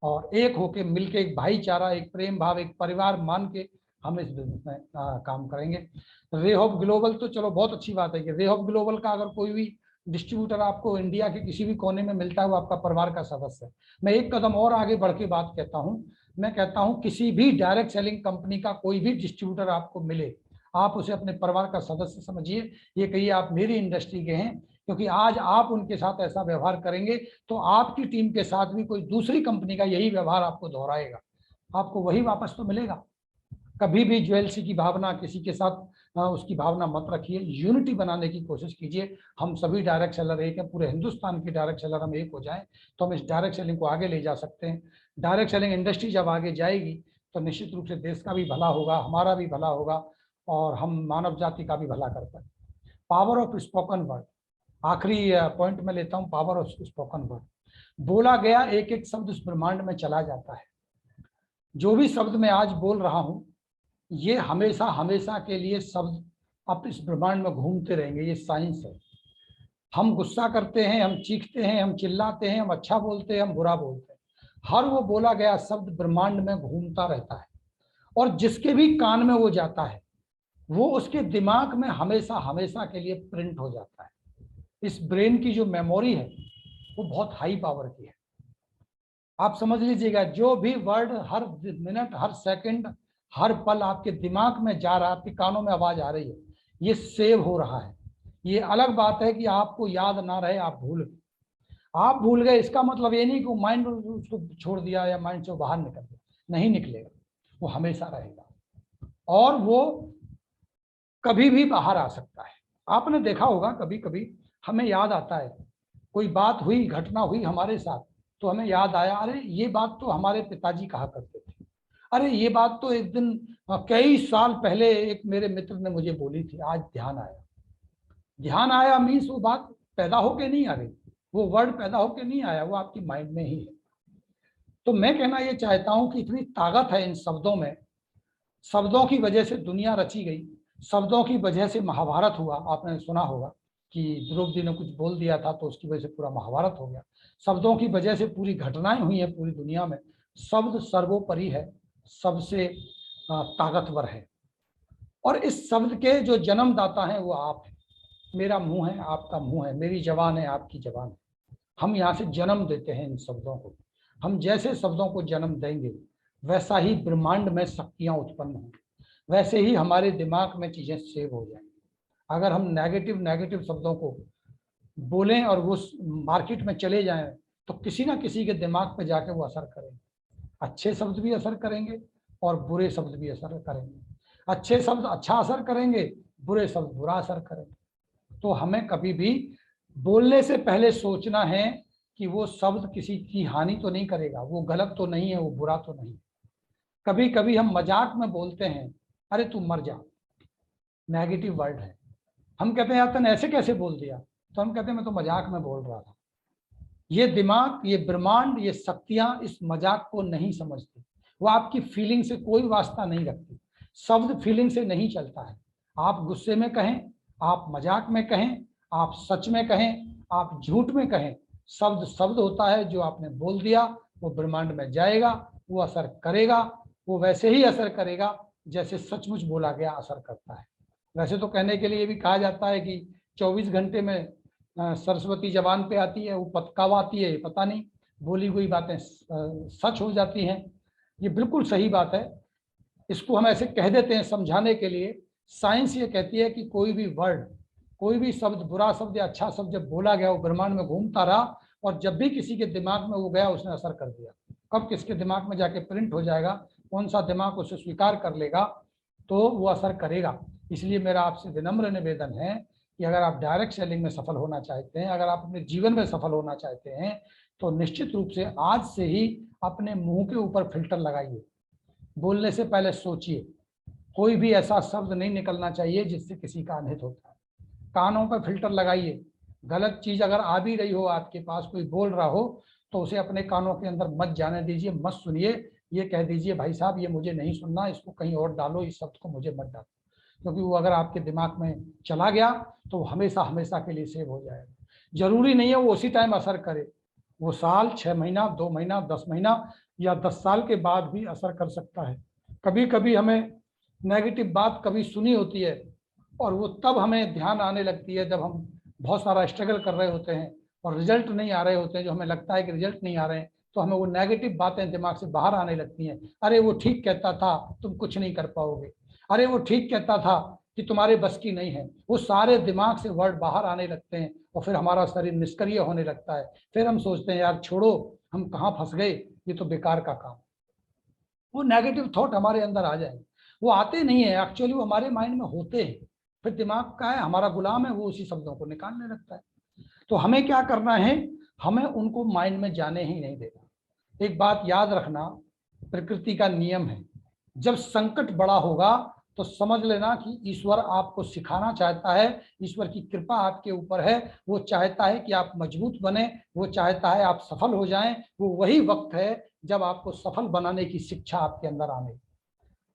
और एक होके मिलके एक भाईचारा, एक प्रेम भाव, एक परिवार मान के हम इस बिजनेस में काम करेंगे। रे ऑफ ग्लोबल तो चलो बहुत अच्छी बात है कि रे ऑफ ग्लोबल का अगर कोई भी डिस्ट्रीब्यूटर आपको इंडिया के किसी भी कोने में मिलता है वो आपका परिवार का सदस्य है। मैं एक कदम और आगे बढ़ के बात कहता हूँ, मैं कहता हूँ किसी भी डायरेक्ट सेलिंग कंपनी का कोई भी डिस्ट्रीब्यूटर आपको मिले, आप उसे अपने परिवार का सदस्य समझिए। ये कहिए आप मेरी इंडस्ट्री के हैं, क्योंकि आज आप उनके साथ ऐसा व्यवहार करेंगे तो आपकी टीम के साथ भी कोई दूसरी कंपनी का यही व्यवहार आपको दोहराएगा, आपको वही वापस तो मिलेगा। कभी भी ज्वेलसी की भावना, किसी के साथ उसकी भावना मत रखिए, यूनिटी बनाने की कोशिश कीजिए। हम सभी डायरेक्ट सेलर एक हैं, पूरे हिंदुस्तान की डायरेक्ट सेलर हम एक हो जाएं तो हम इस डायरेक्ट सेलिंग को आगे ले जा सकते हैं। डायरेक्ट सेलिंग इंडस्ट्री जब आगे जाएगी तो निश्चित रूप से देश का भी भला होगा, हमारा भी भला होगा और हम मानव जाति का भी भला कर पाए। पावर ऑफ स्पोकन वर्ड, आखिरी पॉइंट में लेता हूं, पावर ऑफ स्पोकन वर्ड। बोला गया एक एक शब्द उस ब्रह्मांड में चला जाता है। जो भी शब्द मैं आज बोल रहा हूं ये हमेशा हमेशा के लिए शब्द अब इस ब्रह्मांड में घूमते रहेंगे। ये साइंस है। हम गुस्सा करते हैं, हम चीखते हैं, हम चिल्लाते हैं, हम अच्छा बोलते हैं, हम बुरा बोलते हैं, हर वो बोला गया शब्द ब्रह्मांड में घूमता रहता है और जिसके भी कान में वो जाता है वो उसके दिमाग में हमेशा हमेशा के लिए प्रिंट हो जाता है। इस ब्रेन की जो मेमोरी है वो बहुत हाई पावर की है। आप समझ लीजिएगा, जो भी वर्ड हर मिनट, हर सेकंड, हर पल आपके दिमाग में जा रहा है, आपके कानों में आवाज आ रही है, ये सेव हो रहा है। ये अलग बात है कि आपको याद ना रहे, आप भूल गए, इसका मतलब ये नहीं कि माइंड उसको छोड़ दिया या माइंड से बाहर निकल गया, नहीं निकलेगा, वो हमेशा रहेगा और वो कभी भी बाहर आ सकता है। आपने देखा होगा कभी कभी हमें याद आता है, कोई बात हुई, घटना हुई हमारे साथ, तो हमें याद आया, अरे ये बात तो हमारे पिताजी कहा करते थे, अरे ये बात तो एक दिन कई साल पहले एक मेरे मित्र ने मुझे बोली थी, आज ध्यान आया। ध्यान आया मीन्स वो बात पैदा होके नहीं आ रही, वो वर्ड पैदा होके नहीं आया, वो आपकी माइंड में ही है। तो मैं कहना ये चाहता हूं कि इतनी ताकत है इन शब्दों में। शब्दों की वजह से दुनिया रची गई, शब्दों की वजह से महाभारत हुआ। आपने सुना होगा कि द्रौपदी ने कुछ बोल दिया था तो उसकी वजह से पूरा महाभारत हो गया। शब्दों की वजह से पूरी घटनाएं हुई हैं पूरी दुनिया में। शब्द सर्वोपरि है, सबसे ताकतवर है और इस शब्द के जो जन्मदाता हैं वो आप हैं। मेरा मुंह है, आपका मुंह है, मेरी जबान है, आपकी जबान है। हम यहाँ से जन्म देते हैं इन शब्दों को। हम जैसे शब्दों को जन्म देंगे वैसा ही ब्रह्मांड में शक्तियां उत्पन्न होंगी, वैसे ही हमारे दिमाग में चीजें सेव हो जाएंगी। अगर हम नेगेटिव शब्दों को बोलें और वो मार्केट में चले जाएं तो किसी ना किसी के दिमाग पे जाके वो असर करेंगे। अच्छे शब्द भी असर करेंगे और बुरे शब्द भी असर करेंगे। अच्छे शब्द अच्छा असर करेंगे, बुरे शब्द बुरा असर करेंगे। तो हमें कभी भी बोलने से पहले सोचना है कि वो शब्द किसी की हानि तो नहीं करेगा, वो गलत तो नहीं है, वो बुरा तो नहीं। कभी कभी हम मजाक में बोलते हैं, अरे तू मर जा, नेगेटिव वर्ड है। हम कहते हैं यार तूने ऐसे कैसे बोल दिया, तो हम कहते हैं मैं तो मजाक में बोल रहा था। ये दिमाग, ये ब्रह्मांड, ये शक्तियां इस मजाक को नहीं समझती, वो आपकी फीलिंग से कोई वास्ता नहीं रखती। शब्द फीलिंग से नहीं चलता है। आप गुस्से में कहें, आप मजाक में कहें, आप सच में कहें, आप झूठ में कहें, शब्द शब्द होता है। जो आपने बोल दिया वो ब्रह्मांड में जाएगा, वो असर करेगा, वो वैसे ही असर करेगा जैसे सचमुच बोला गया असर करता है। वैसे तो कहने के लिए भी कहा जाता है कि 24 घंटे में सरस्वती जबान पे आती है, वो कब आती है पता नहीं, बोली हुई बातें सच हो जाती हैं। ये बिल्कुल सही बात है। इसको हम ऐसे कह देते हैं समझाने के लिए। साइंस ये कहती है कि कोई भी वर्ड, कोई भी शब्द, बुरा शब्द या अच्छा शब्द जब बोला गया वो ब्रह्मांड में घूमता रहा और जब भी किसी के दिमाग में वो गया उसने असर कर दिया। कब किसके दिमाग में जाके प्रिंट हो जाएगा, कौन सा दिमाग उसे स्वीकार कर लेगा, तो वो असर करेगा। इसलिए मेरा आपसे विनम्र निवेदन है कि अगर आप डायरेक्ट सेलिंग में सफल होना चाहते हैं, अगर आप अपने जीवन में सफल होना चाहते हैं, तो निश्चित रूप से आज से ही अपने मुंह के ऊपर फिल्टर लगाइए। बोलने से पहले सोचिए, कोई भी ऐसा शब्द नहीं निकलना चाहिए जिससे किसी का अनहित होता है। कानों पर फिल्टर लगाइए। गलत चीज अगर आ भी रही हो आपके पास, कोई बोल रहा हो, तो उसे अपने कानों के अंदर मत जाने दीजिए, मत सुनिए। ये कह दीजिए भाई साहब ये मुझे नहीं सुनना, इसको कहीं और डालो, इस शब्द को मुझे मत डालो। क्योंकि वो अगर आपके दिमाग में चला गया तो वो हमेशा हमेशा के लिए सेव हो जाएगा। जरूरी नहीं है वो उसी टाइम असर करे, वो साल, 6 महीना, 2 महीना, 10 महीना या 10 साल के बाद भी असर कर सकता है। कभी कभी हमें नेगेटिव बात कभी सुनी होती है और वो तब हमें ध्यान आने लगती है जब हम बहुत सारा स्ट्रगल कर रहे होते हैं और रिजल्ट नहीं आ रहे होते हैं। जो हमें लगता है कि रिजल्ट नहीं आ रहे हैं तो हमें वो नेगेटिव बातें दिमाग से बाहर आने लगती हैं। अरे वो ठीक कहता था, तुम कुछ नहीं कर पाओगे। अरे वो ठीक कहता था कि तुम्हारे बस की नहीं है। वो सारे दिमाग से वर्ड बाहर आने लगते हैं और फिर हमारा शरीर निष्क्रिय होने लगता है। फिर हम सोचते हैं यार छोड़ो, हम कहाँ फंस गए, ये तो बेकार का काम। वो नेगेटिव थॉट हमारे अंदर आ जाएंगे। वो आते नहीं है, एक्चुअली वो हमारे माइंड में होते हैं, फिर दिमाग का है हमारा गुलाम है, वो उसी शब्दों को निकालने लगता है। तो हमें क्या करना है, हमें उनको माइंड में जाने ही नहीं देना। एक बात याद रखना, प्रकृति का नियम है, जब संकट बड़ा होगा तो समझ लेना कि ईश्वर आपको सिखाना चाहता है, ईश्वर की कृपा आपके ऊपर है, वो चाहता है कि आप मजबूत बने, वो चाहता है आप सफल हो जाएं। वो वही वक्त है जब आपको सफल बनाने की शिक्षा आपके अंदर आने।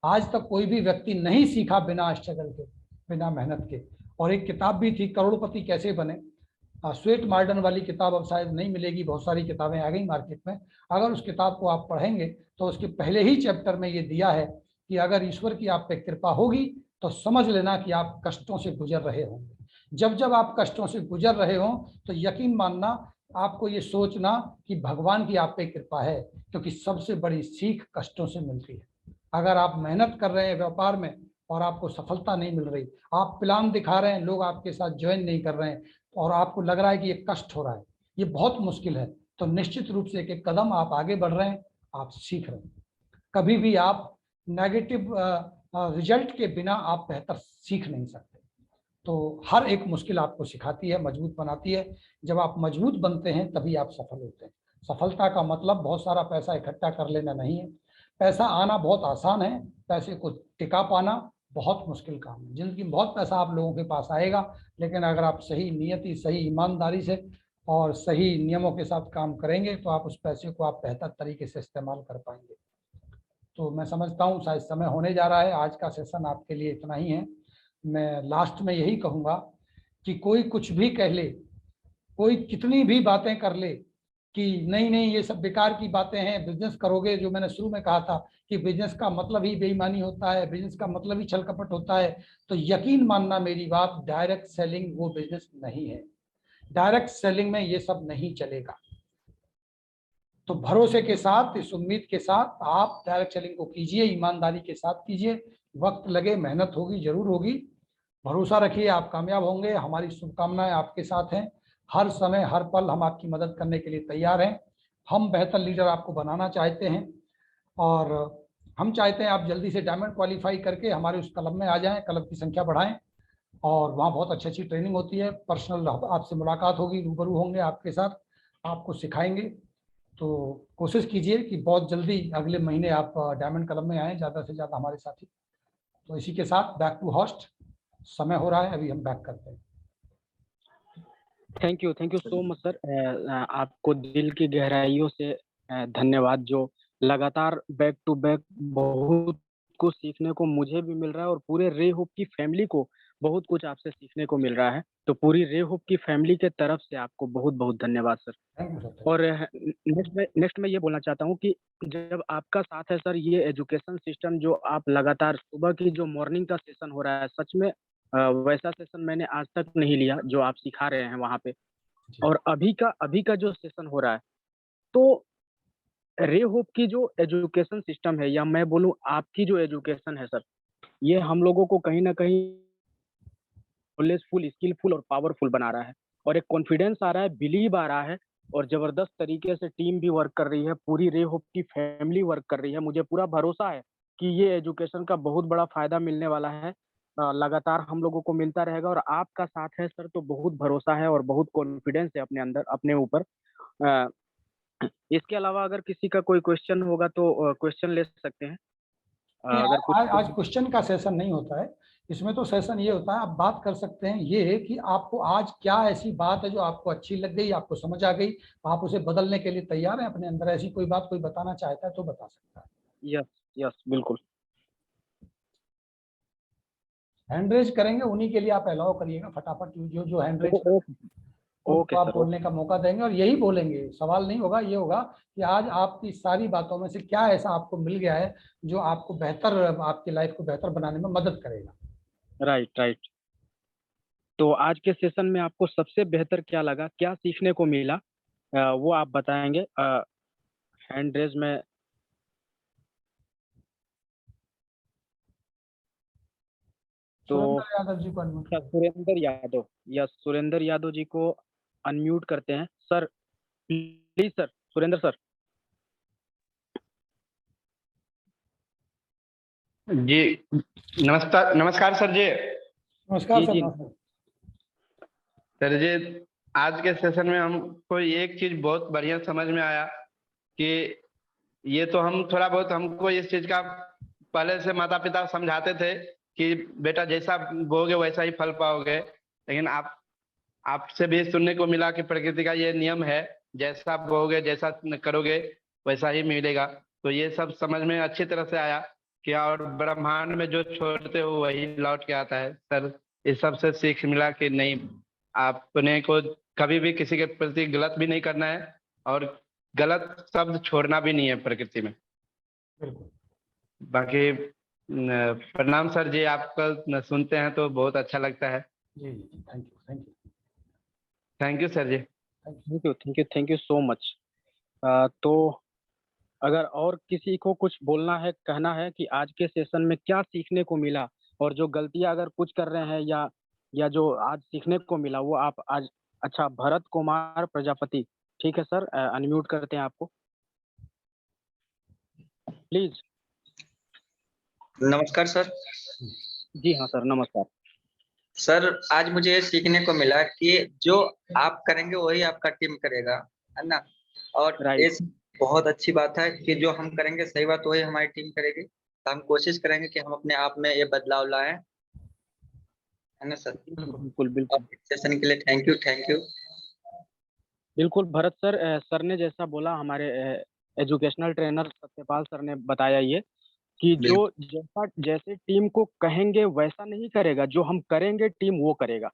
आज तक कोई भी व्यक्ति नहीं सीखा बिना स्ट्रगल के, बिना मेहनत के। और एक किताब भी थी, करोड़पति कैसे बने, स्वेट मार्डन वाली किताब अब शायद नहीं मिलेगी, बहुत सारी किताबें आ गई मार्केट में। अगर उस किताब को आप पढ़ेंगे तो उसके पहले ही चैप्टर में ये दिया है कि अगर ईश्वर की आप पे कृपा होगी तो समझ लेना कि आप कष्टों से गुजर रहे होंगे। जब जब आप कष्टों से गुजर रहे हो तो यकीन मानना, आपको ये सोचना कि भगवान की आप पे कृपा है, क्योंकि सबसे बड़ी सीख कष्टों से मिलती है। अगर आप मेहनत कर रहे हैं व्यापार में और आपको सफलता नहीं मिल रही, आप प्लान दिखा रहे हैं, लोग आपके साथ ज्वाइन नहीं कर रहे हैं, और आपको लग रहा है कि ये कष्ट हो रहा है, ये बहुत मुश्किल है, तो निश्चित रूप से एक एक कदम आप आगे बढ़ रहे हैं, आप सीख रहे हैं। कभी भी आप नेगेटिव रिजल्ट के बिना आप बेहतर सीख नहीं सकते। तो हर एक मुश्किल आपको सिखाती है, मजबूत बनाती है। जब आप मजबूत बनते हैं तभी आप सफल होते हैं। सफलता का मतलब बहुत सारा पैसा इकट्ठा कर लेना नहीं है। पैसा आना बहुत आसान है, पैसे को टिका पाना बहुत मुश्किल काम है। जिंदगी में बहुत पैसा आप लोगों के पास आएगा, लेकिन अगर आप सही नियति, सही ईमानदारी से और सही नियमों के साथ काम करेंगे तो आप उस पैसे को आप बेहतर तरीके से इस्तेमाल कर पाएंगे। तो मैं समझता हूँ शायद समय होने जा रहा है, आज का सेशन आपके लिए इतना ही है। मैं लास्ट में यही कहूँगा कि कोई कुछ भी कह ले, कोई कितनी भी बातें कर ले कि नहीं नहीं ये सब बेकार की बातें हैं, बिजनेस करोगे, जो मैंने शुरू में कहा था कि बिजनेस का मतलब ही बेईमानी होता है, बिजनेस का मतलब ही छल कपट होता है, तो यकीन मानना मेरी बात, डायरेक्ट सेलिंग वो बिजनेस नहीं है। डायरेक्ट सेलिंग में ये सब नहीं चलेगा। तो भरोसे के साथ, इस उम्मीद के साथ आप डायरेक्ट सेलिंग को कीजिए, ईमानदारी के साथ कीजिए। वक्त लगे, मेहनत होगी, जरूर होगी, भरोसा रखिए, आप कामयाब होंगे। हमारी शुभकामनाएं आपके साथ हैं। हर समय हर पल हम आपकी मदद करने के लिए तैयार हैं। हम बेहतर लीडर आपको बनाना चाहते हैं और हम चाहते हैं आप जल्दी से डायमंड क्वालिफाई करके हमारे उस क्लब में आ जाएं, क्लब की संख्या बढ़ाएं। और वहाँ बहुत अच्छी अच्छी ट्रेनिंग होती है, पर्सनल आपसे मुलाकात होगी, रूबरू होंगे आपके साथ, आपको सिखाएंगे। तो कोशिश कीजिए कि बहुत जल्दी अगले महीने आप डायमंड क्लब में आएँ, ज़्यादा से ज़्यादा हमारे साथी। तो इसी के साथ बैक टू होस्ट, समय हो रहा है, अभी हम बैक करते हैं। Thank you so much sir. आपको दिल की गहराइयों से धन्यवाद। जो लगातार बैक टू बैक बहुत कुछ सीखने को मुझे भी मिल रहा है और पूरे रे होप की फैमिली को बहुत कुछ आपसे सीखने को मिल रहा है। तो पूरी रे होप की फैमिली के तरफ से आपको बहुत बहुत धन्यवाद सर। Thank you sir. और नेक्स्ट मैं ये बोलना चाहता हूँ कि जब आपका साथ है सर, ये एजुकेशन सिस्टम जो आप लगातार सुबह की जो मॉर्निंग का सेशन हो रहा है, सच में वैसा सेशन मैंने आज तक नहीं लिया जो आप सिखा रहे हैं वहाँ पे। और अभी का जो सेशन हो रहा है, तो रे होप की जो एजुकेशन सिस्टम है, या मैं बोलूँ आपकी जो एजुकेशन है सर, ये हम लोगों को कहीं ना कहीं नॉलेजफुल, स्किलफुल और पावरफुल बना रहा है। और एक कॉन्फिडेंस आ रहा है, बिलीव आ रहा है, और जबरदस्त तरीके से टीम भी वर्क कर रही है, पूरी रे होप की फैमिली वर्क कर रही है। मुझे पूरा भरोसा है कि ये एजुकेशन का बहुत बड़ा फायदा मिलने वाला है, लगातार हम लोगों को मिलता रहेगा। और आपका साथ है सर, तो बहुत भरोसा है और बहुत कॉन्फिडेंस है अपने अंदर, अपने ऊपर। अ, इसके अलावा अगर किसी का कोई क्वेश्चन होगा तो क्वेश्चन ले सकते हैं। नहीं, अगर कुछ आज क्वेश्चन का सेशन नहीं होता है, इसमें तो सेशन ये होता है, आप बात कर सकते हैं ये कि आपको आज क्या ऐसी बात है जो आपको अच्छी लग गई, आपको समझ आ गई, आप उसे बदलने के लिए तैयार हैं अपने अंदर। ऐसी कोई बात कोई बताना चाहता है तो बता सकता है। यस यस बिल्कुल। हैंड रेज करेंगे उन्हीं के लिए आप अलाउ करिएगा फटाफट, जो हैंड रेज ओके आप सर, बोलने का मौका देंगे और यही बोलेंगे। सवाल नहीं होगा, ये होगा कि आज आपकी सारी बातों में से क्या ऐसा आपको मिल गया है जो आपको बेहतर, आपकी लाइफ को बेहतर बनाने में मदद करेगा। राइट। तो आज के सेशन में आपको सबसे बेहतर क्या लगा, क्या सीखने को मिला, वो आप बताएंगे। हैंड रेज में तो सुरेंद्र यादव जी को अनम्यूट करें। सुरेंद्र यादव, यस सुरेंद्र यादव जी को अनम्यूट करते हैं sir, please sir, Surendra sir. जी नमस्कार सर जी। नमस्कार जी सर। जी नमस्कार। सर जी, आज के सेशन में हमको एक चीज बहुत बढ़िया समझ में आया कि ये तो हम थोड़ा बहुत हमको इस चीज का पहले से माता पिता समझाते थे कि बेटा जैसा बोओगे वैसा ही फल पाओगे, लेकिन आपसे भी सुनने को मिला कि प्रकृति का ये नियम है, जैसा बोओगे जैसा करोगे वैसा ही मिलेगा। तो ये सब समझ में अच्छी तरह से आया कि और ब्रह्मांड में जो छोड़ते हो वही लौट के आता है। सर इस सब से सीख मिला कि नहीं, आपने को कभी भी किसी के प्रति गलत भी नहीं करना है और गलत शब्द छोड़ना भी नहीं है प्रकृति में। बिल्कुल। बाकी प्रणाम सर जी, आपका सुनते हैं तो बहुत अच्छा लगता है। जी जी, thank you thank you thank you sir ji. Thank you so much. तो अगर और किसी को कुछ बोलना है, कहना है कि आज के सेशन में क्या सीखने को मिला, और जो गलतियां अगर कुछ कर रहे हैं या जो आज सीखने को मिला वो आप आज। अच्छा, भरत कुमार प्रजापति, ठीक है सर, अनम्यूट करते हैं आपको प्लीज। नमस्कार सर। जी हाँ सर, नमस्कार। सर आज मुझे ये सीखने को मिला कि जो आप करेंगे वही आपका टीम करेगा, है ना। और राइट। ये बहुत अच्छी बात है कि जो हम करेंगे सही बात वही हमारी टीम करेगी। तो हम कोशिश करेंगे कि हम अपने आप में ये बदलाव लाएं, है ना सर। बिल्कुल और बिल्कुल इस सेशन के लिए थैंक यू। बिल्कुल भरत सर, सर ने जैसा बोला, हमारे एजुकेशनल ट्रेनर सत्यपाल सर ने बताया ये कि जो जैसे टीम को कहेंगे वैसा नहीं करेगा, जो हम करेंगे टीम वो करेगा।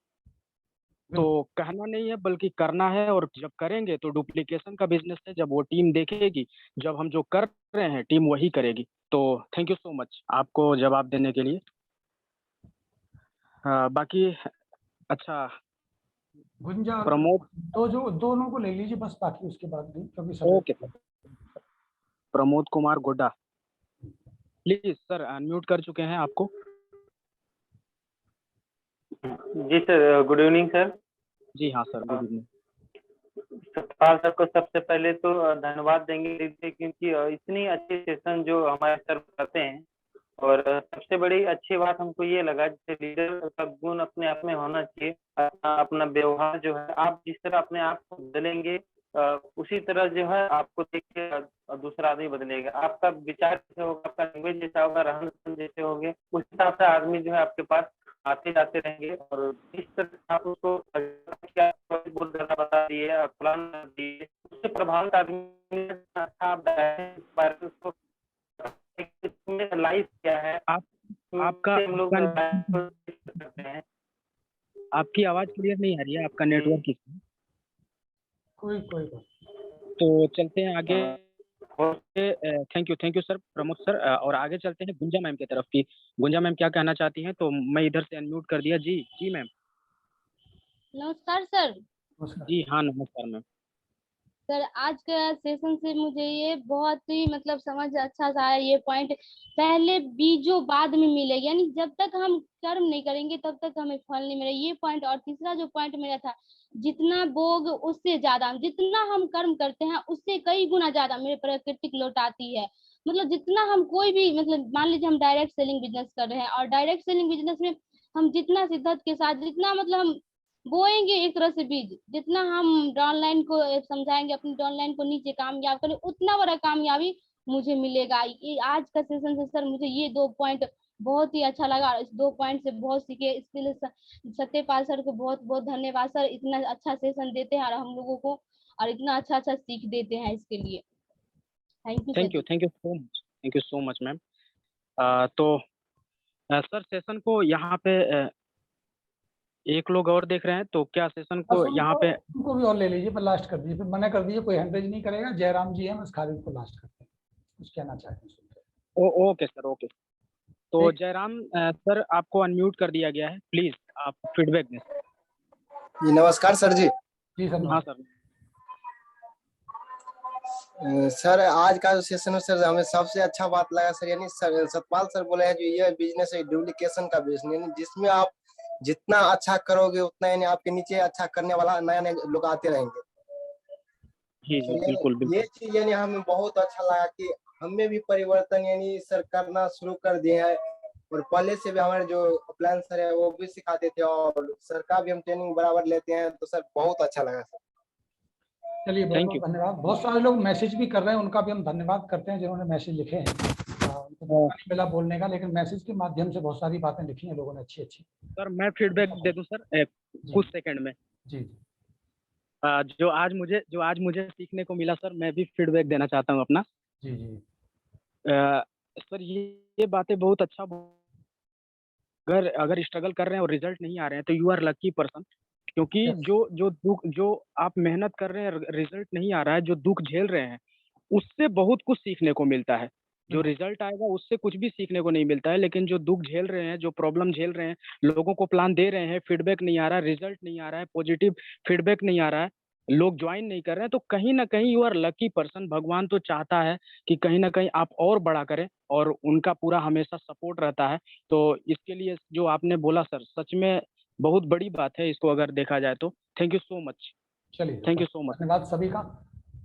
तो कहना नहीं है बल्कि करना है, और जब करेंगे तो डुप्लीकेशन का बिजनेस है, जब वो टीम देखेगी, जब हम जो कर रहे हैं टीम वही करेगी। तो थैंक यू सो मच आपको जवाब देने के लिए। बाकी अच्छा, गुंजा और प्रमोद, तो जो दोनों को ले लीजिए बस, बाकी उसके बाद नहीं, क्योंकि सब okay sir, Pramod Kumar Godda please sir, unmute कर चुके हैं आपको। जी सर, गुड इवनिंग सर। जी हाँ sir, good evening. Satpal sir को सबसे पहले तो धन्यवाद देंगे, क्योंकि इतनी अच्छी सेशन जो हमारे सर बताते हैं। और सबसे बड़ी अच्छी बात हमको ये लगा, जैसे लीडर का गुण अपने आप में होना चाहिए। अपना व्यवहार जो है, आप जिस तरह अपने आप को बदलेंगे उसी तरह जो है आपको देख के दूसरा आदमी बदलेगा। आपका विचार जैसे होगा, आपका लैंग्वेज जैसा होगा, रहन सहन जैसे होंगे, उस हिसाब से आदमी जो है आपके पास आते जाते रहेंगे। और जिस तरह आप उसको बहुत ज्यादा बता दिए, प्लान दिए, उससे प्रभावित आदमी आप उसको लाइफ क्या है आपका हम लोग करते हैं। आपकी आवाज क्लियर नहीं आ रही है, आपका नेटवर्क इशू। कोई बात। तो चलते हैं आगे। Thank you sir, Pramod sir. और आगे चलते हैं गुंजा मैम की तरफ की। गुंजा मैम क्या कहना चाहती हैं? तो मैं इधर से अनम्यूट कर दिया। जी जी मैम। नमस्कार सर। जी हाँ, नमस्कार मैम। सर आज का सेशन से मुझे ये बहुत ही मतलब समझ अच्छा सा आया। ये पॉइंट पहले बीजों बाद में मिलेगा, यानी जब तक हम कर्म नहीं करेंगे तब तक हमें फल नहीं मिलेगा, ये पॉइंट। और तीसरा जो पॉइंट मेरा था, जितना बोग उससे ज्यादा, जितना हम कर्म करते हैं उससे कई गुना ज्यादा मेरे प्रकृति लौट आती है। मतलब जितना हम कोई भी, मतलब मान लीजिए हम डायरेक्ट सेलिंग बिजनेस कर रहे हैं, और डायरेक्ट सेलिंग बिजनेस में हम जितना शिद्दत के साथ, जितना मतलब हम बोएंगे एक तरह से बीज, जितना हम डाउनलाइन को समझाएंगे, अपनी डाउनलाइन को नीचे कामयाब करें, उतना बड़ा कामयाबी मुझे मिलेगा। ये आज का सेशन से सर मुझे ये 2 पॉइंट बहुत ही अच्छा लगा। इस 2 पॉइंट से बहुत सीखे। इसके लिए सत्यपाल सर को बहुत बहुत धन्यवाद सर। इतना अच्छा सेशन देते हैं और हम लोगों को, और इतना अच्छा अच्छा सीख देते हैं, इसके लिए thank you. Thank you so much ma'am. तो सर सेशन को यहाँ पे एक लोग और देख रहे हैं, तो क्या सेशन को यहाँ पे उनको भी और ले लीजिए, पर लास्ट कर दीजिए, फिर मना कर दीजिए, कोई हैंडरेज नहीं करेगा। जयराम जी हैं, बस खाली उनको लास्ट करते हैं, कुछ कहना चाहते हैं। Okay sir, okay. तो जयराम सर आपको अनम्यूट कर दिया गया है, प्लीज आप फीडबैक दें। जी नमस्कार सर जी। जी सर। हाँ सर। सर आज का जो सेशन है सर, हमें सबसे अच्छा बात लगा सर, यानी सतपाल सर बोले हैं जो ये बिजनेस है डुप्लीकेशन का बिजनेस, जिसमें आप जितना अच्छा करोगे उतना यानी आपके नीचे अच्छा करने वाला नए लोग आते रहेंगे। जी बिल्कुल। ये चीज यानी हमें बहुत अच्छा लगा कि हमें भी परिवर्तन यानी सर करना शुरू कर दिए हैं। और पहले से भी हमारे जो प्लान सर है वो भी सिखाते थे और सर का भी हम ट्रेनिंग बराबर लेते हैं, तो सर बहुत अच्छा लगा सर। चलिए बहुत Thank बहुत you. धन्यवाद। बहुत सारे लोग मैसेज भी कर रहे हैं, उनका भी हम धन्यवाद करते हैं जिन्होंने मैसेज लिखे हैं। उनको मौका नहीं मिला बोलने का, लेकिन मैसेज के माध्यम से बहुत सारी बातें लिखी हैं लोगों ने अच्छी अच्छी। सर मैं फीडबैक दे दूं सर कुछ सेकंड में। जी जो आज मुझे सीखने को मिला सर, मैं भी फीडबैक देना चाहता हूँ अपना। जी जी सर ये बातें बहुत अच्छा, अगर स्ट्रगल कर रहे हैं और रिजल्ट नहीं आ रहे हैं तो यू आर लकी पर्सन, क्योंकि जो आप मेहनत कर रहे हैं, रिजल्ट नहीं आ रहा है, जो दुख झेल रहे हैं उससे बहुत कुछ सीखने को मिलता है। जो रिजल्ट आएगा उससे कुछ भी सीखने को नहीं मिलता है, लेकिन जो दुख झेल रहे हैं, जो प्रॉब्लम झेल रहे हैं, लोगों को प्लान दे रहे हैं, फीडबैक नहीं आ रहा है, रिजल्ट नहीं आ रहा है, पॉजिटिव फीडबैक नहीं आ रहा है, लोग ज्वाइन नहीं कर रहे हैं, तो कहीं ना कहीं यू आर लकी पर्सन। भगवान तो चाहता है कि कहीं ना कहीं आप और बड़ा करें, और उनका पूरा हमेशा सपोर्ट रहता है। तो इसके लिए जो आपने बोला सर, सच में बहुत बड़ी बात है इसको अगर देखा जाए तो। Thank you so much. चलिए थैंक यू सो मच। धन्यवाद सभी का,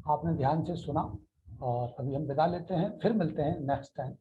आपने ध्यान से सुना। और अभी हम विदा लेते हैं, फिर मिलते हैं नेक्स्ट टाइम।